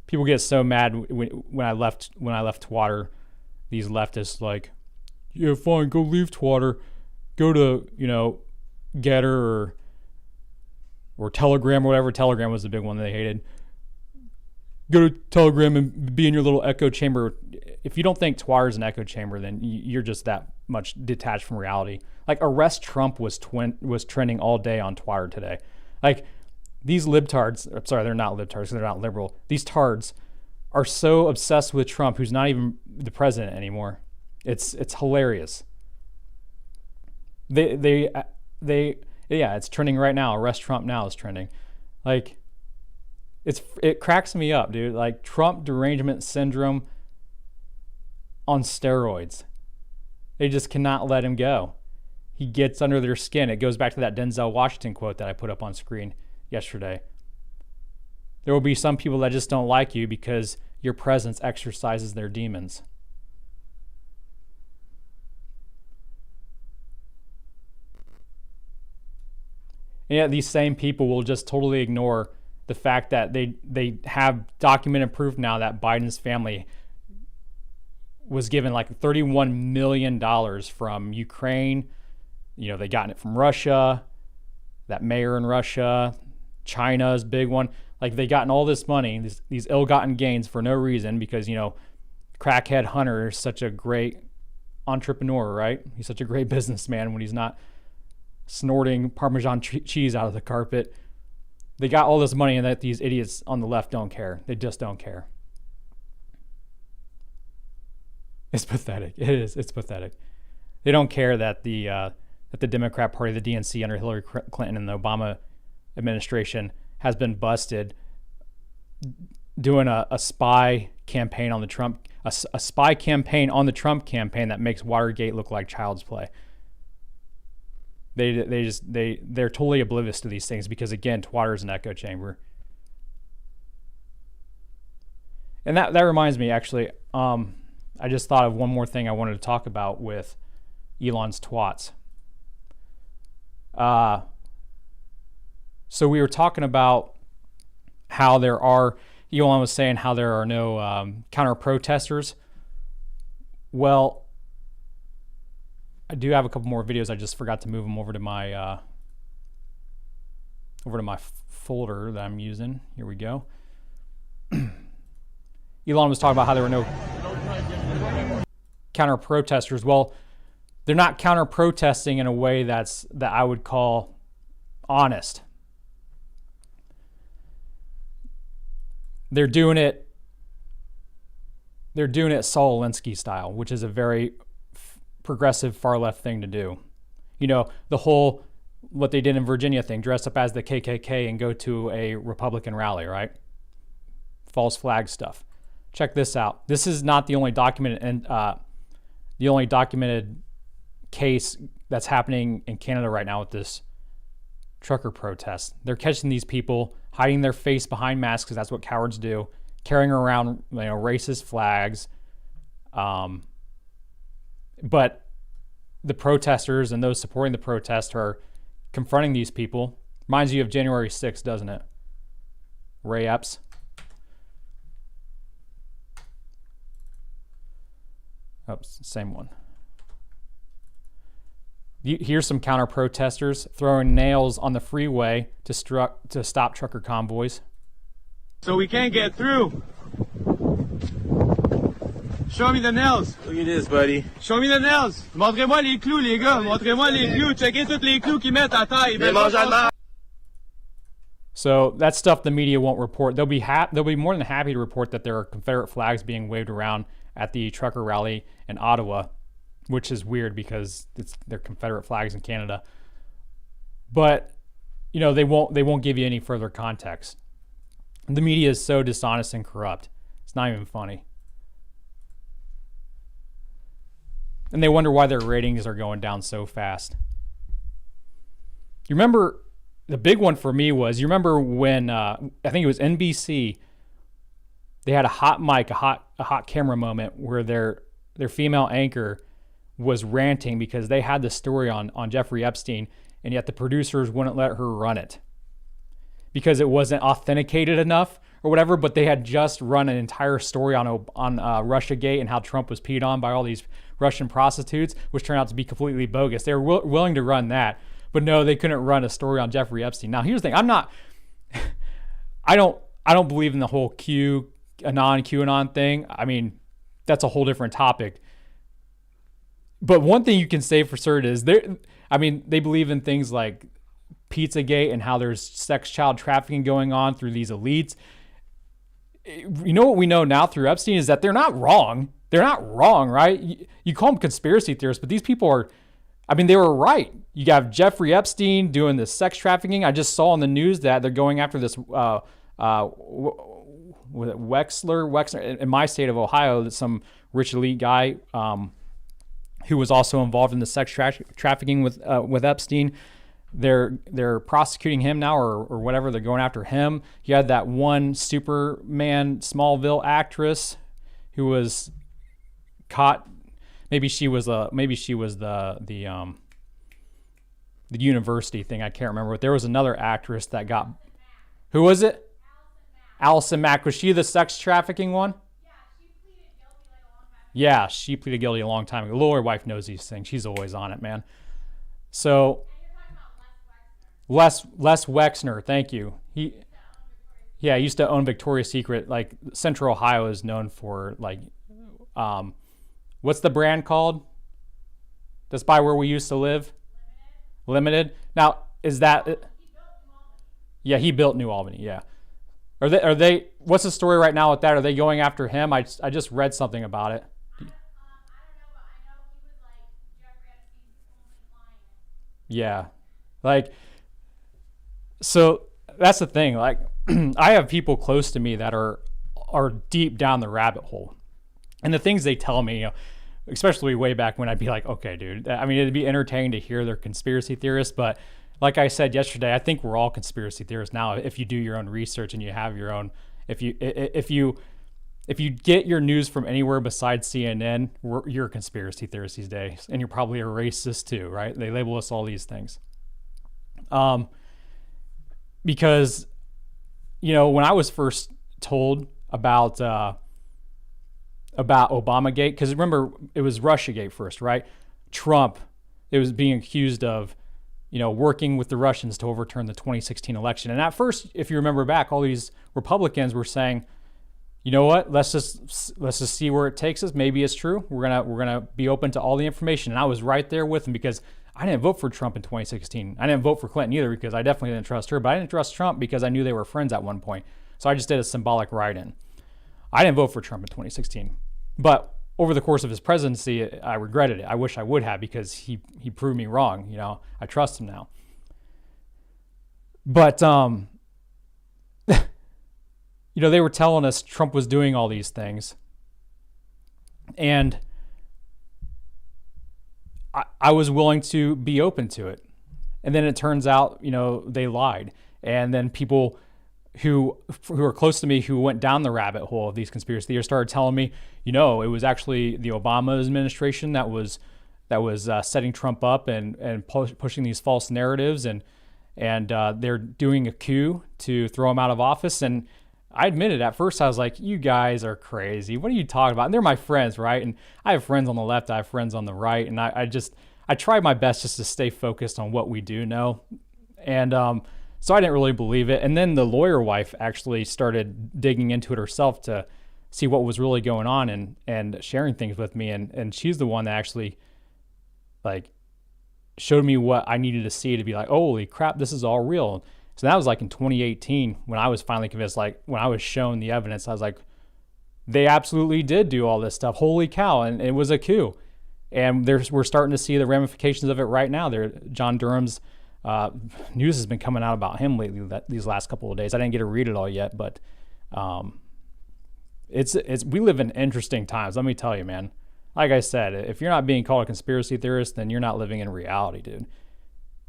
People get so mad when I left Twitter. These leftists like, yeah, fine, go leave Twitter, go to Getter or Telegram or whatever. Telegram was the big one they hated. Go to Telegram and be in your little echo chamber. If you don't think Twitter's an echo chamber, then you're just that much detached from reality. Like Arrest Trump was trending all day on Twitter today. Like these libtards, I'm sorry, they're not libtards because they're not liberal. These tards are so obsessed with Trump, who's not even the president anymore. It's hilarious. Yeah, it's trending right now. Arrest Trump now is trending. Like it cracks me up, dude. Like Trump derangement syndrome on steroids. They just cannot let him go. He gets under their skin. It goes back to that Denzel Washington quote that I put up on screen yesterday. There will be some people that just don't like you because your presence exercises their demons. And yet these same people will just totally ignore the fact that they have documented proof now that Biden's family was given like $31 million from Ukraine. They gotten it from Russia, that mayor in Russia, China's big one. Like they gotten all this money, these ill-gotten gains for no reason because, crackhead Hunter is such a great entrepreneur, right? He's such a great businessman when he's not snorting Parmesan cheese out of the carpet. They got all this money and that these idiots on the left don't care. They just don't care. It's pathetic. It is. It's pathetic. They don't care that the Democrat Party, the DNC under Hillary Clinton and the Obama administration has been busted doing a spy campaign on the Trump, a spy campaign on the Trump campaign that makes Watergate look like child's play. They're totally oblivious to these things because again, Twitter is an echo chamber. And that reminds me, actually, I just thought of one more thing I wanted to talk about with Elon's twats. So we were talking about how Elon was saying how there are no counter protesters. Well, I do have a couple more videos. I just forgot to move them over to my folder that I'm using. Here we go. Elon was talking about how there were no counter protesters. Well, they're not counter protesting in a way that I would call honest. They're doing it Saul Alinsky style, which is a very progressive far left thing to do. The whole what they did in Virginia thing, dress up as the KKK and go to a Republican rally, right? False flag stuff. Check this out. This is not the only documented case that's happening in Canada right now with this trucker protest. They're catching these people hiding their face behind masks because that's what cowards do, carrying around racist flags. But the protesters and those supporting the protest are confronting these people. Reminds you of January 6th, doesn't it? Ray Epps. Oops, same one. Here's some counter protesters throwing nails on the freeway to stop trucker convoys. So we can't get through. Show me the nails. Look at this, buddy. Show me the nails. Montrez-moi les clous, les gars. Montrez-moi les clous. Checkez tous les clous qu'ils mettent à terre. So that's stuff the media won't report. They'll be more than happy to report that there are Confederate flags being waved around at the trucker rally in Ottawa, which is weird because they're Confederate flags in Canada. But they won't give you any further context. The media is so dishonest and corrupt. It's not even funny. And they wonder why their ratings are going down so fast. You remember, the big one for me was, you remember when, I think it was NBC, they had a hot mic, a hot camera moment where their female anchor was ranting because they had the story on Jeffrey Epstein, and yet the producers wouldn't let her run it because it wasn't authenticated enough or whatever. But they had just run an entire story on Russiagate and how Trump was peed on by all these Russian prostitutes, which turned out to be completely bogus. They were willing to run that, but no, they couldn't run a story on Jeffrey Epstein. Now, here's the thing: I don't believe in the whole QAnon thing. I mean, that's a whole different topic. But one thing you can say for certain is they believe in things like Pizzagate and how there's sex child trafficking going on through these elites. You know what we know now through Epstein is that they're not wrong. They're not wrong, right? You call them conspiracy theorists, but these people they were right. You got Jeffrey Epstein doing this sex trafficking. I just saw on the news that they're going after this Wexler in my state of Ohio, that some rich elite guy who was also involved in the sex trafficking with Epstein. They're prosecuting him now or whatever. They're going after him. You had that one Superman Smallville actress who was caught. Maybe she was the university thing. I can't remember. But there was another actress that got. Who was it? Allison Mack. Was she the sex trafficking one? Yeah, she pleaded guilty a long time ago. The lawyer wife knows these things. She's always on it, man. So, Les Wexner, thank you. He used to own Victoria's Secret. Like, Central Ohio is known for, like, what's the brand called? That's by where we used to live? Limited. Now, is that? Yeah, he built New Albany. Yeah. Are they? What's the story right now with that? Are they going after him? I just read something about it. Yeah, like, so that's the thing. Like, I have people close to me that are deep down the rabbit hole, and the things they tell me, especially way back when, I'd be like, okay, dude. I mean, it'd be entertaining to hear their conspiracy theorists, but like I said yesterday, I think we're all conspiracy theorists now. If you do your own research and you have your own, if you get your news from anywhere besides CNN, you're a conspiracy theorist these days, and you're probably a racist too, right? They label us all these things. Because, when I was first told about Obamagate, because remember, it was Russiagate first, right? Trump, it was being accused of, working with the Russians to overturn the 2016 election. And at first, if you remember back, all these Republicans were saying, you know what? Let's just see where it takes us. Maybe it's true. We're gonna be open to all the information. And I was right there with them because I didn't vote for Trump in 2016. I didn't vote for Clinton either because I definitely didn't trust her. But I didn't trust Trump because I knew they were friends at one point. So I just did a symbolic write-in. I didn't vote for Trump in 2016. But over the course of his presidency, I regretted it. I wish I would have because he proved me wrong. I trust him now. But they were telling us Trump was doing all these things. And I was willing to be open to it. And then it turns out, they lied. And then people who are close to me who went down the rabbit hole of these conspiracy theories started telling me, it was actually the Obama administration that was setting Trump up and pushing these false narratives. And they're doing a coup to throw him out of office. And I admitted at first, I was like, you guys are crazy. What are you talking about? And they're my friends, right? And I have friends on the left, I have friends on the right. And I try my best just to stay focused on what we do know. And so I didn't really believe it. And then the lawyer wife actually started digging into it herself to see what was really going on and sharing things with me. And she's the one that actually, like, showed me what I needed to see to be like, holy crap, this is all real. So that was like in 2018 when I was finally convinced, like when I was shown the evidence, I was like, they absolutely did do all this stuff. Holy cow. And it was a coup. And we're starting to see the ramifications of it right now. John Durham's news has been coming out about him lately, these last couple of days. I didn't get to read it all yet, but we live in interesting times. Let me tell you, man. Like I said, if you're not being called a conspiracy theorist, then you're not living in reality, dude.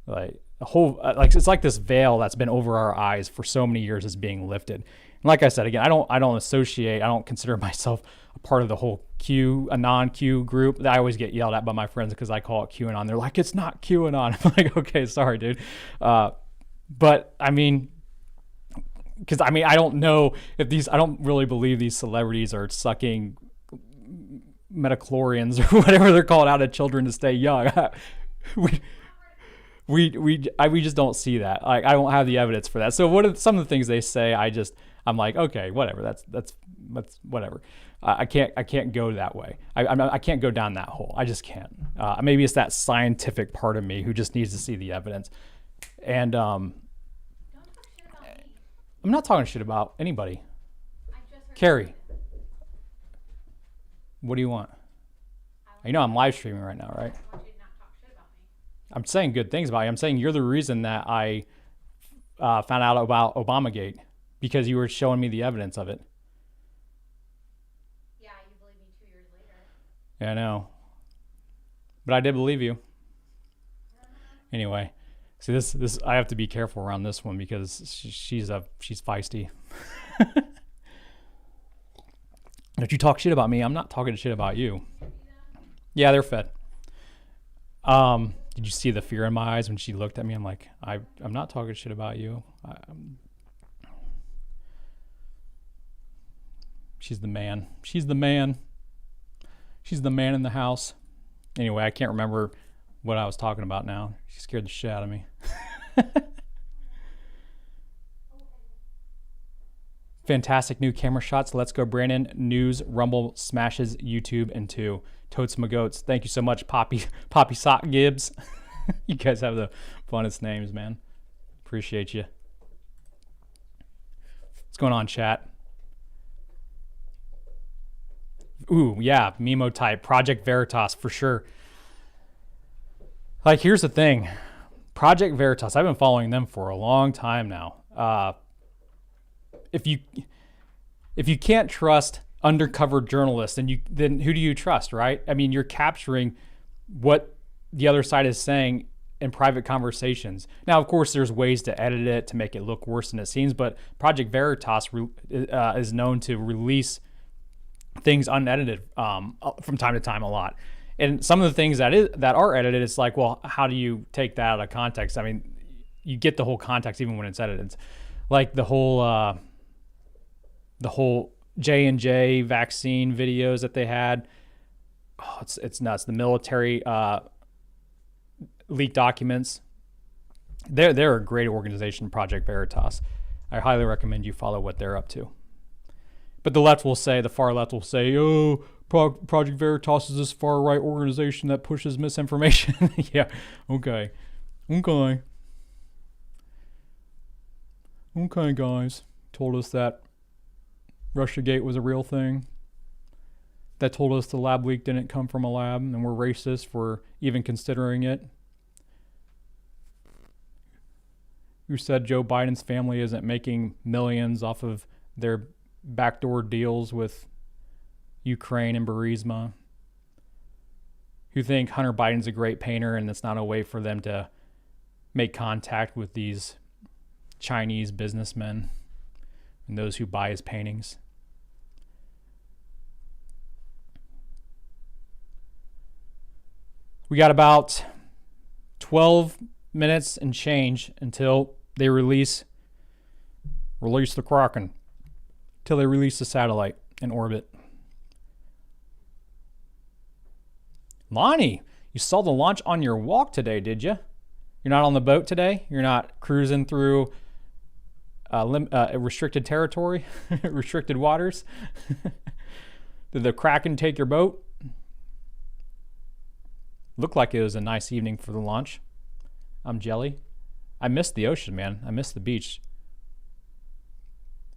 Like the whole, it's like this veil that's been over our eyes for so many years is being lifted. And like I said, again, I don't consider myself a part of the whole a non-Q group. I always get yelled at by my friends because I call it QAnon. They're like, it's not QAnon. I'm like, okay, sorry, dude. But I mean, because I don't know if I don't really believe these celebrities are sucking metachlorians or whatever they're called out of children to stay young. we just don't see that. Like, I don't have the evidence for that. So what are some of the things they say? I'm like, okay, whatever. That's whatever. I can't go that way. I can't go down that hole. I just can't. Maybe it's that scientific part of me who just needs to see the evidence. And I'm not talking shit about anybody. Carrie, what do you want? You know I'm live streaming right now, right? I'm saying good things about you. I'm saying you're the reason that I found out about Obamagate, because you were showing me the evidence of it. Yeah, you believe me 2 years later. Yeah, I know. But I did believe you. Anyway, see this I have to be careful around this one because she's feisty. Don't you talk shit about me? I'm not talking shit about you. Yeah, they're fed. Did you see the fear in my eyes when she looked at me? I'm like, I'm not talking shit about you. She's the man. She's the man. She's the man in the house. Anyway, I can't remember what I was talking about now. She scared the shit out of me. Fantastic new camera shots. Let's go, Brandon. News, Rumble smashes YouTube in two. Totes my goats. Thank you so much, Poppy Sock Gibbs. You guys have the funnest names, man. Appreciate you. What's going on, chat? Ooh, yeah, Memo type. Project Veritas, for sure. Like, here's the thing. Project Veritas, I've been following them for a long time now. If you can't trust undercover journalists, then who do you trust, right? I mean, you're capturing what the other side is saying in private conversations. Now, of course, there's ways to edit it to make it look worse than it seems, but Project Veritas is known to release things unedited from time to time a lot. And some of the things that are edited, it's like, well, how do you take that out of context? I mean, you get the whole context even when it's edited. Like the whole J&J vaccine videos that they had. Oh, it's nuts. The military leaked documents. They're a great organization, Project Veritas. I highly recommend you follow what they're up to. But the far left will say, oh, Project Veritas is this far right organization that pushes misinformation. Yeah, okay, guys. Told us that Russiagate was a real thing. That told us the lab leak didn't come from a lab, and we're racist for even considering it. Who said Joe Biden's family isn't making millions off of their backdoor deals with Ukraine and Burisma? Who think Hunter Biden's a great painter and it's not a way for them to make contact with these Chinese businessmen and those who buy his paintings? We got about 12 minutes and change until they release the Kraken, till they release the satellite in orbit. Lonnie, you saw the launch on your walk today, did you? You're not on the boat today? You're not cruising through restricted territory, restricted waters? Did the Kraken take your boat? Looked like it was a nice evening for the launch. I'm jelly. I miss the ocean, man. I miss the beach.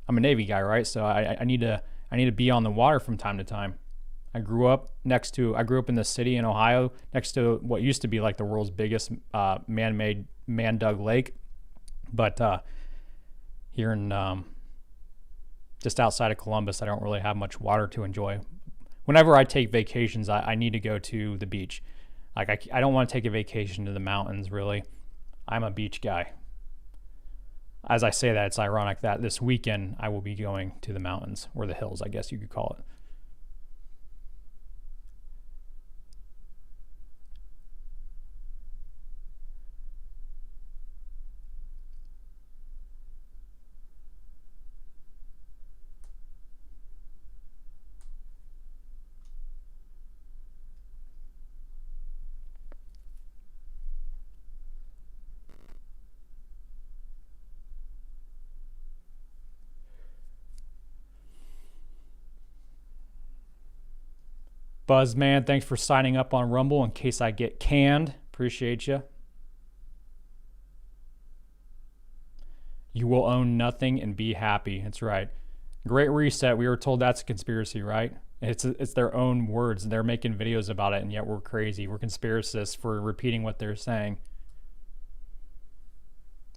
I'm a Navy guy, right? So I need to be on the water from time to time. I grew up in the city in Ohio next to what used to be like the world's biggest man-made, man-dug lake. But here in just outside of Columbus, I don't really have much water to enjoy. Whenever I take vacations, I need to go to the beach. Like I don't want to take a vacation to the mountains, really. I'm a beach guy. As I say that, it's ironic that this weekend I will be going to the mountains, or the hills, I guess you could call it. Buzzman, thanks for signing up on Rumble in case I get canned. Appreciate you. You will own nothing and be happy. That's right. Great Reset. We were told that's a conspiracy, right? It's their own words. They're making videos about it, and yet we're crazy. We're conspiracists for repeating what they're saying.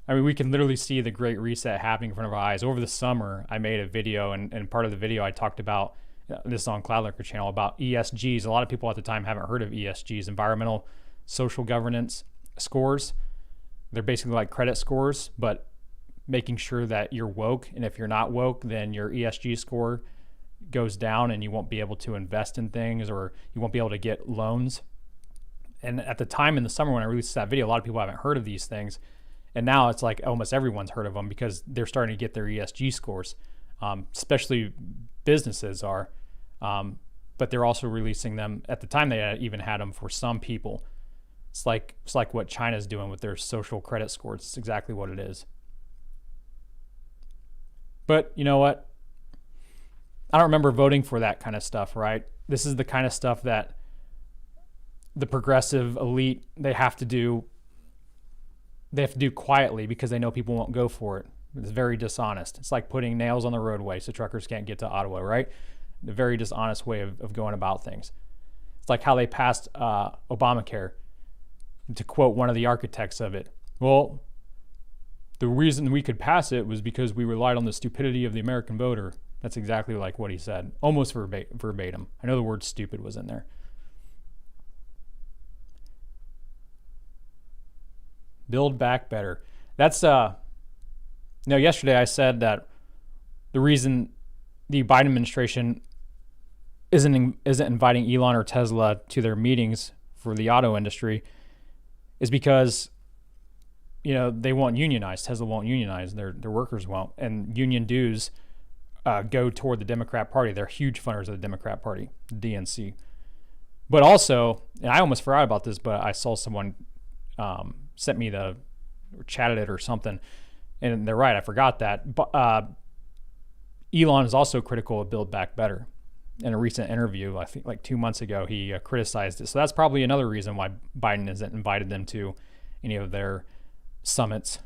I mean, we can literally see the Great Reset happening in front of our eyes. Over the summer, I made a video, and part of the video I talked about this on Cloudlurker channel about ESGs. A lot of people at the time haven't heard of ESGs, environmental social governance scores. They're basically like credit scores, but making sure that you're woke. And if you're not woke, then your ESG score goes down and you won't be able to invest in things, or you won't be able to get loans. And at the time in the summer when I released that video, a lot of people haven't heard of these things. And now it's like almost everyone's heard of them because they're starting to get their ESG scores, especially businesses are. But they're also releasing them. At the time, they even had them for some people. It's like what China's doing with their social credit scores. It's exactly what it is. But you know what? I don't remember voting for that kind of stuff, right? This is the kind of stuff that the progressive elite, they have to do quietly because they know people won't go for it. It's very dishonest. It's like putting nails on the roadway so truckers can't get to Ottawa, right? A very dishonest way of going about things. It's like how they passed Obamacare. To quote one of the architects of it, well, the reason we could pass it was because we relied on the stupidity of the American voter. That's exactly like what he said, almost verbatim. I know the word stupid was in there. Build back better. That's yesterday I said that the reason the Biden administration isn't inviting Elon or Tesla to their meetings for the auto industry is because, they won't unionize. Tesla won't unionize. Their workers won't. And union dues go toward the Democrat Party. They're huge funders of the Democrat Party, the DNC. But also, and I almost forgot about this, but I saw someone sent me or chatted it or something, and they're right. I forgot that. But Elon is also critical of Build Back Better. In a recent interview, I think like 2 months ago, he criticized it. So that's probably another reason why Biden hasn't invited them to any of their summits.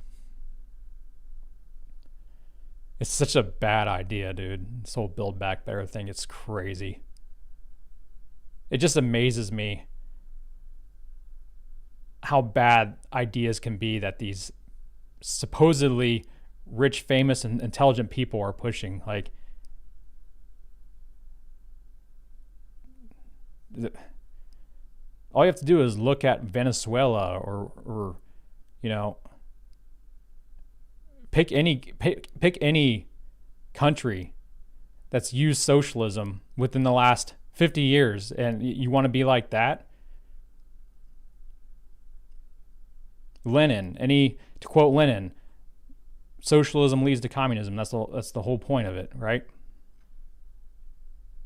It's such a bad idea, dude. This whole Build Back Better thing, it's crazy. It just amazes me how bad ideas can be that these supposedly rich, famous, and intelligent people are pushing. Like, all you have to do is look at Venezuela or pick any country that's used socialism within the last 50 years, and you want to be like that. To quote Lenin, socialism leads to communism. That's the whole point of it, right?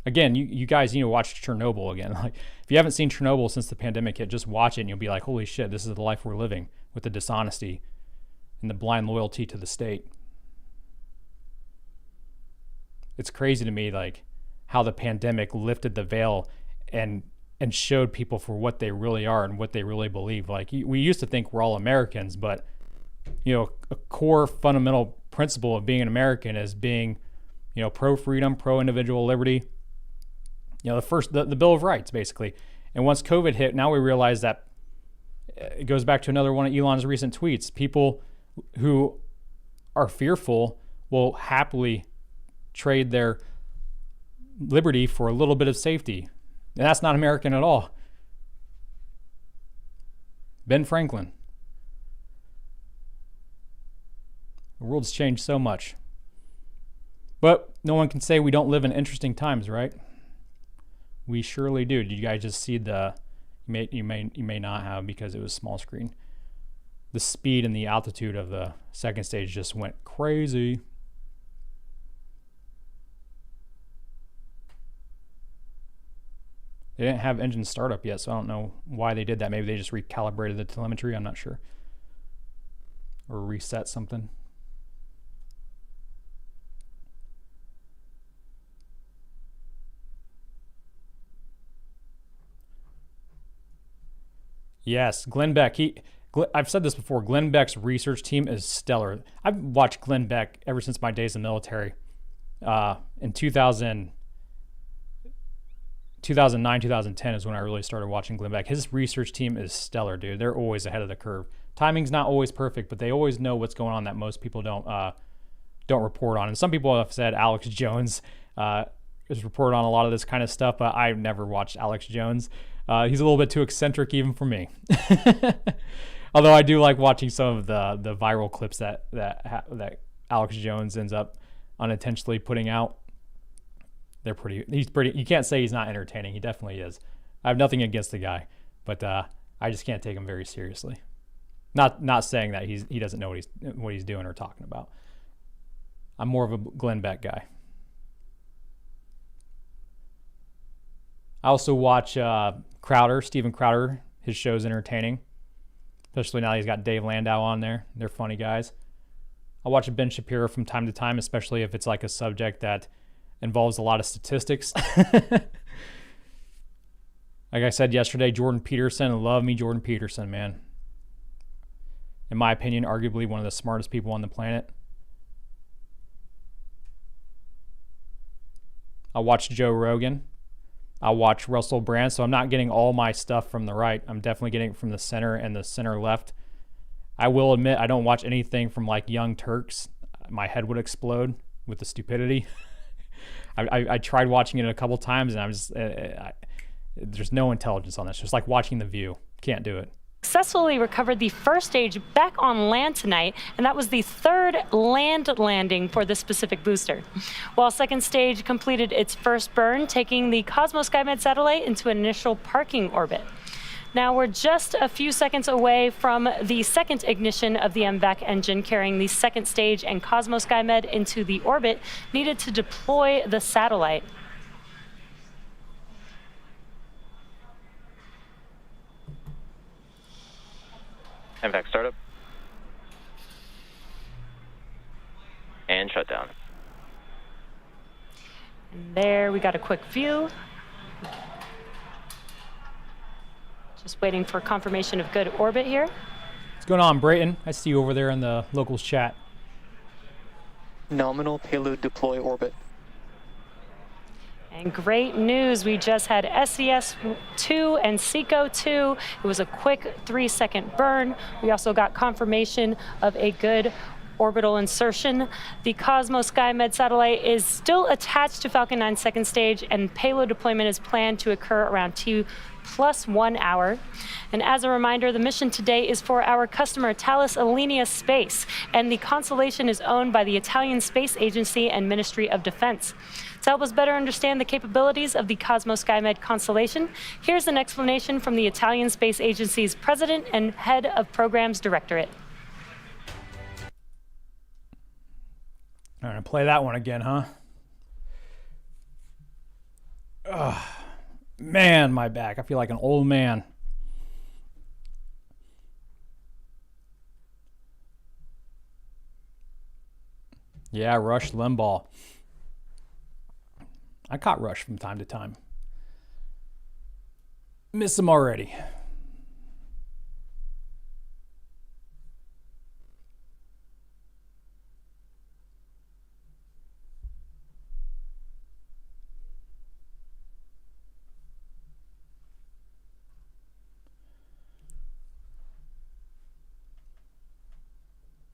Again, you guys need to watch Chernobyl again. Like, if you haven't seen Chernobyl since the pandemic hit, just watch it and you'll be like, holy shit, this is the life we're living, with the dishonesty and the blind loyalty to the state. It's crazy to me, like, how the pandemic lifted the veil and showed people for what they really are and what they really believe. Like, we used to think we're all Americans, but a core fundamental principle of being an American is being, pro freedom, pro individual liberty. The Bill of Rights, basically. And once COVID hit, now we realize that it goes back to another one of Elon's recent tweets. People who are fearful will happily trade their liberty for a little bit of safety. And that's not American at all. Ben Franklin. The world's changed so much. But no one can say we don't live in interesting times, right? We surely do. Did you guys just see you may not have because it was small screen. The speed and the altitude of the second stage just went crazy. They didn't have engine startup yet, so I don't know why they did that. Maybe they just recalibrated the telemetry. I'm not sure. Or reset something. Yes, Glenn Beck. I've said this before. Glenn Beck's research team is stellar. I've watched Glenn Beck ever since my days in the military. In 2009, 2010 is when I really started watching Glenn Beck. His research team is stellar, dude. They're always ahead of the curve. Timing's not always perfect, but they always know what's going on that most people don't report on. And some people have said Alex Jones is reported on a lot of this kind of stuff, but I've never watched Alex Jones. He's a little bit too eccentric even for me. Although I do like watching some of the viral clips that Alex Jones ends up unintentionally putting out. He's pretty, you can't say he's not entertaining. He definitely is. I have nothing against the guy, but I just can't take him very seriously. Not saying that he doesn't know what he's doing or talking about. I'm more of a Glenn Beck guy. I also watch Steven Crowder. His show's entertaining, especially now he's got Dave Landau on there. They're funny guys. I watch Ben Shapiro from time to time, especially if it's like a subject that involves a lot of statistics. Like I said yesterday, Jordan Peterson. Love me Jordan Peterson, man. In my opinion, arguably one of the smartest people on the planet. I watch Joe Rogan. I watch Russell Brand, so I'm not getting all my stuff from the right. I'm definitely getting it from the center and the center left. I will admit I don't watch anything from like Young Turks. My head would explode with the stupidity. I tried watching it a couple times, and I'm just there's no intelligence on this. It's just like watching The View. Can't do it. Successfully recovered the first stage back on land tonight, and that was the third land landing for this specific booster. While second stage completed its first burn, taking the COSMO-SkyMed satellite into an initial parking orbit. Now we're just a few seconds away from the second ignition of the MVAC engine, carrying the second stage and COSMO-SkyMed into the orbit needed to deploy the satellite. MVAC startup. And shutdown. And there we got a quick view. Just waiting for confirmation of good orbit here. What's going on, Brayton? I see you over there in the locals chat. Nominal payload deploy orbit. And great news, we just had SES-2 and CECO-2. It was a quick 3-second burn. We also got confirmation of a good orbital insertion. The COSMO-SkyMed satellite is still attached to Falcon 9 second stage, and payload deployment is planned to occur around 2+1 hour. And as a reminder, the mission today is for our customer Thales Alenia Space, and the constellation is owned by the Italian Space Agency and Ministry of Defense. To help us better understand the capabilities of the COSMO-SkyMed constellation, here's an explanation from the Italian Space Agency's President and Head of Programs Directorate. I'm going to play that one again, huh? Ugh. Man, my back. I feel like an old man. Yeah, Rush Limbaugh. I caught Rush from time to time. Miss him already.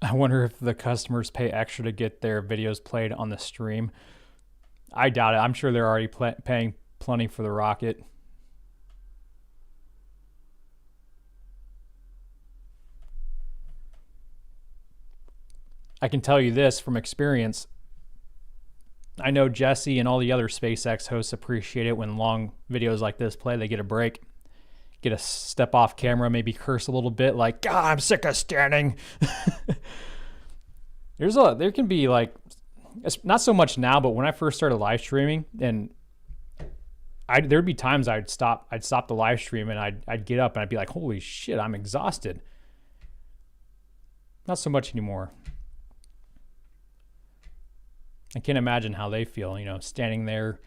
I wonder if the customers pay extra to get their videos played on the stream. I doubt it. I'm sure they're already paying plenty for the rocket. I can tell you this from experience. I know Jesse and all the other SpaceX hosts appreciate it when long videos like this play. They get a break, get a step off camera, maybe curse a little bit like, God, I'm sick of standing. There can be like, it's not so much now, but when I first started live streaming, and there'd be times I'd stop the live stream and I'd get up and I'd be like, holy shit, I'm exhausted. Not so much anymore. I can't imagine how they feel, standing there,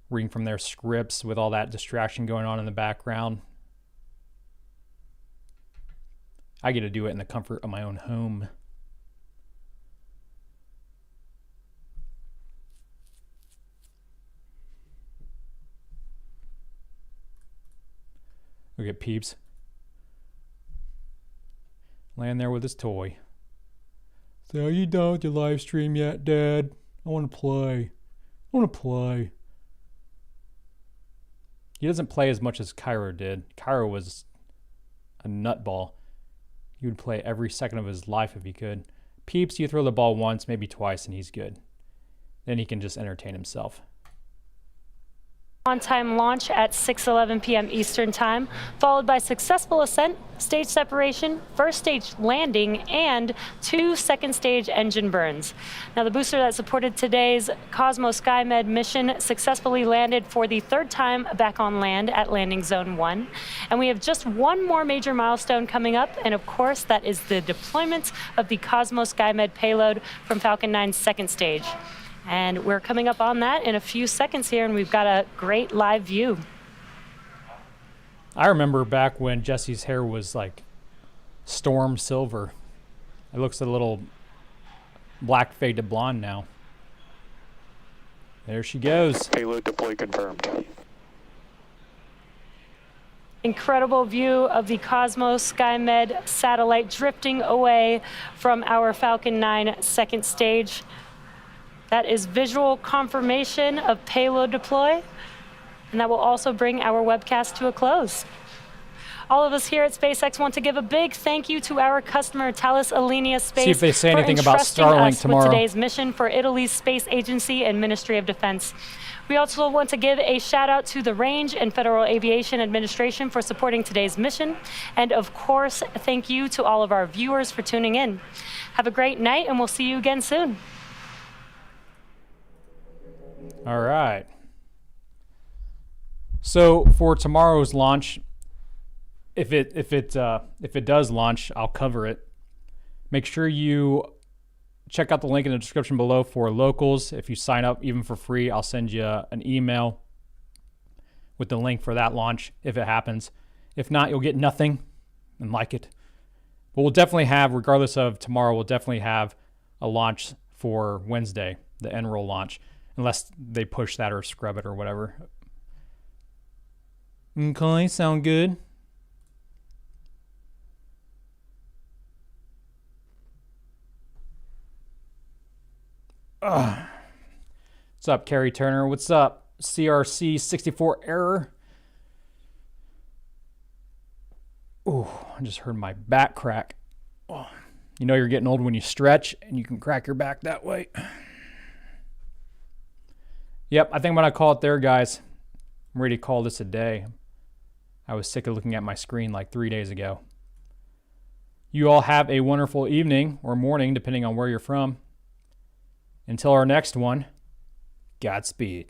reading from their scripts with all that distraction going on in the background. I get to do it in the comfort of my own home. Look at Peeps. Laying there with his toy. So, are you done with your live stream yet, Dad? I want to play. He doesn't play as much as Cairo did. Cairo was a nutball. He would play every second of his life if he could. Peeps, you throw the ball once, maybe twice, and he's good. Then he can just entertain himself. On-time launch at 6:11 p.m. Eastern Time, followed by successful ascent, stage separation, first stage landing, and 2 second stage engine burns. Now, the booster that supported today's COSMO-SkyMed mission successfully landed for the 3rd time back on land at Landing Zone 1. And we have just one more major milestone coming up, and of course, that is the deployment of the COSMO-SkyMed payload from Falcon 9's second stage. And we're coming up on that in a few seconds here, and we've got a great live view. I remember back when Jesse's hair was like storm silver. It looks a little black fade to blonde now. There she goes. Payload deploy confirmed. Incredible view of the COSMO-SkyMed satellite drifting away from our Falcon 9 second stage. That is visual confirmation of payload deploy, and that will also bring our webcast to a close. All of us here at SpaceX want to give a big thank you to our customer, Thales Alenia Space, see if they say anything about entrusting Starlink us tomorrow. with today's mission for Italy's space agency and Ministry of Defense. We also want to give a shout out to the Range and Federal Aviation Administration for supporting today's mission. And of course, thank you to all of our viewers for tuning in. Have a great night, and we'll see you again soon. All right. So for tomorrow's launch, if it does launch, I'll cover it. Make sure you check out the link in the description below for locals. If you sign up even for free, I'll send you an email with the link for that launch if it happens. If not, you'll get nothing and like it. But we'll definitely have, regardless of tomorrow, we'll definitely have a launch for Wednesday, the NROL launch. Unless they push that or scrub it or whatever. Okay, sound good? What's up, Carrie Turner? What's up, CRC64 error? Ooh, I just heard my back crack. Oh, you know you're getting old when you stretch and you can crack your back that way. Yep, I think I'm going to call it there, guys. I'm ready to call this a day. I was sick of looking at my screen like 3 days ago. You all have a wonderful evening or morning, depending on where you're from. Until our next one, Godspeed.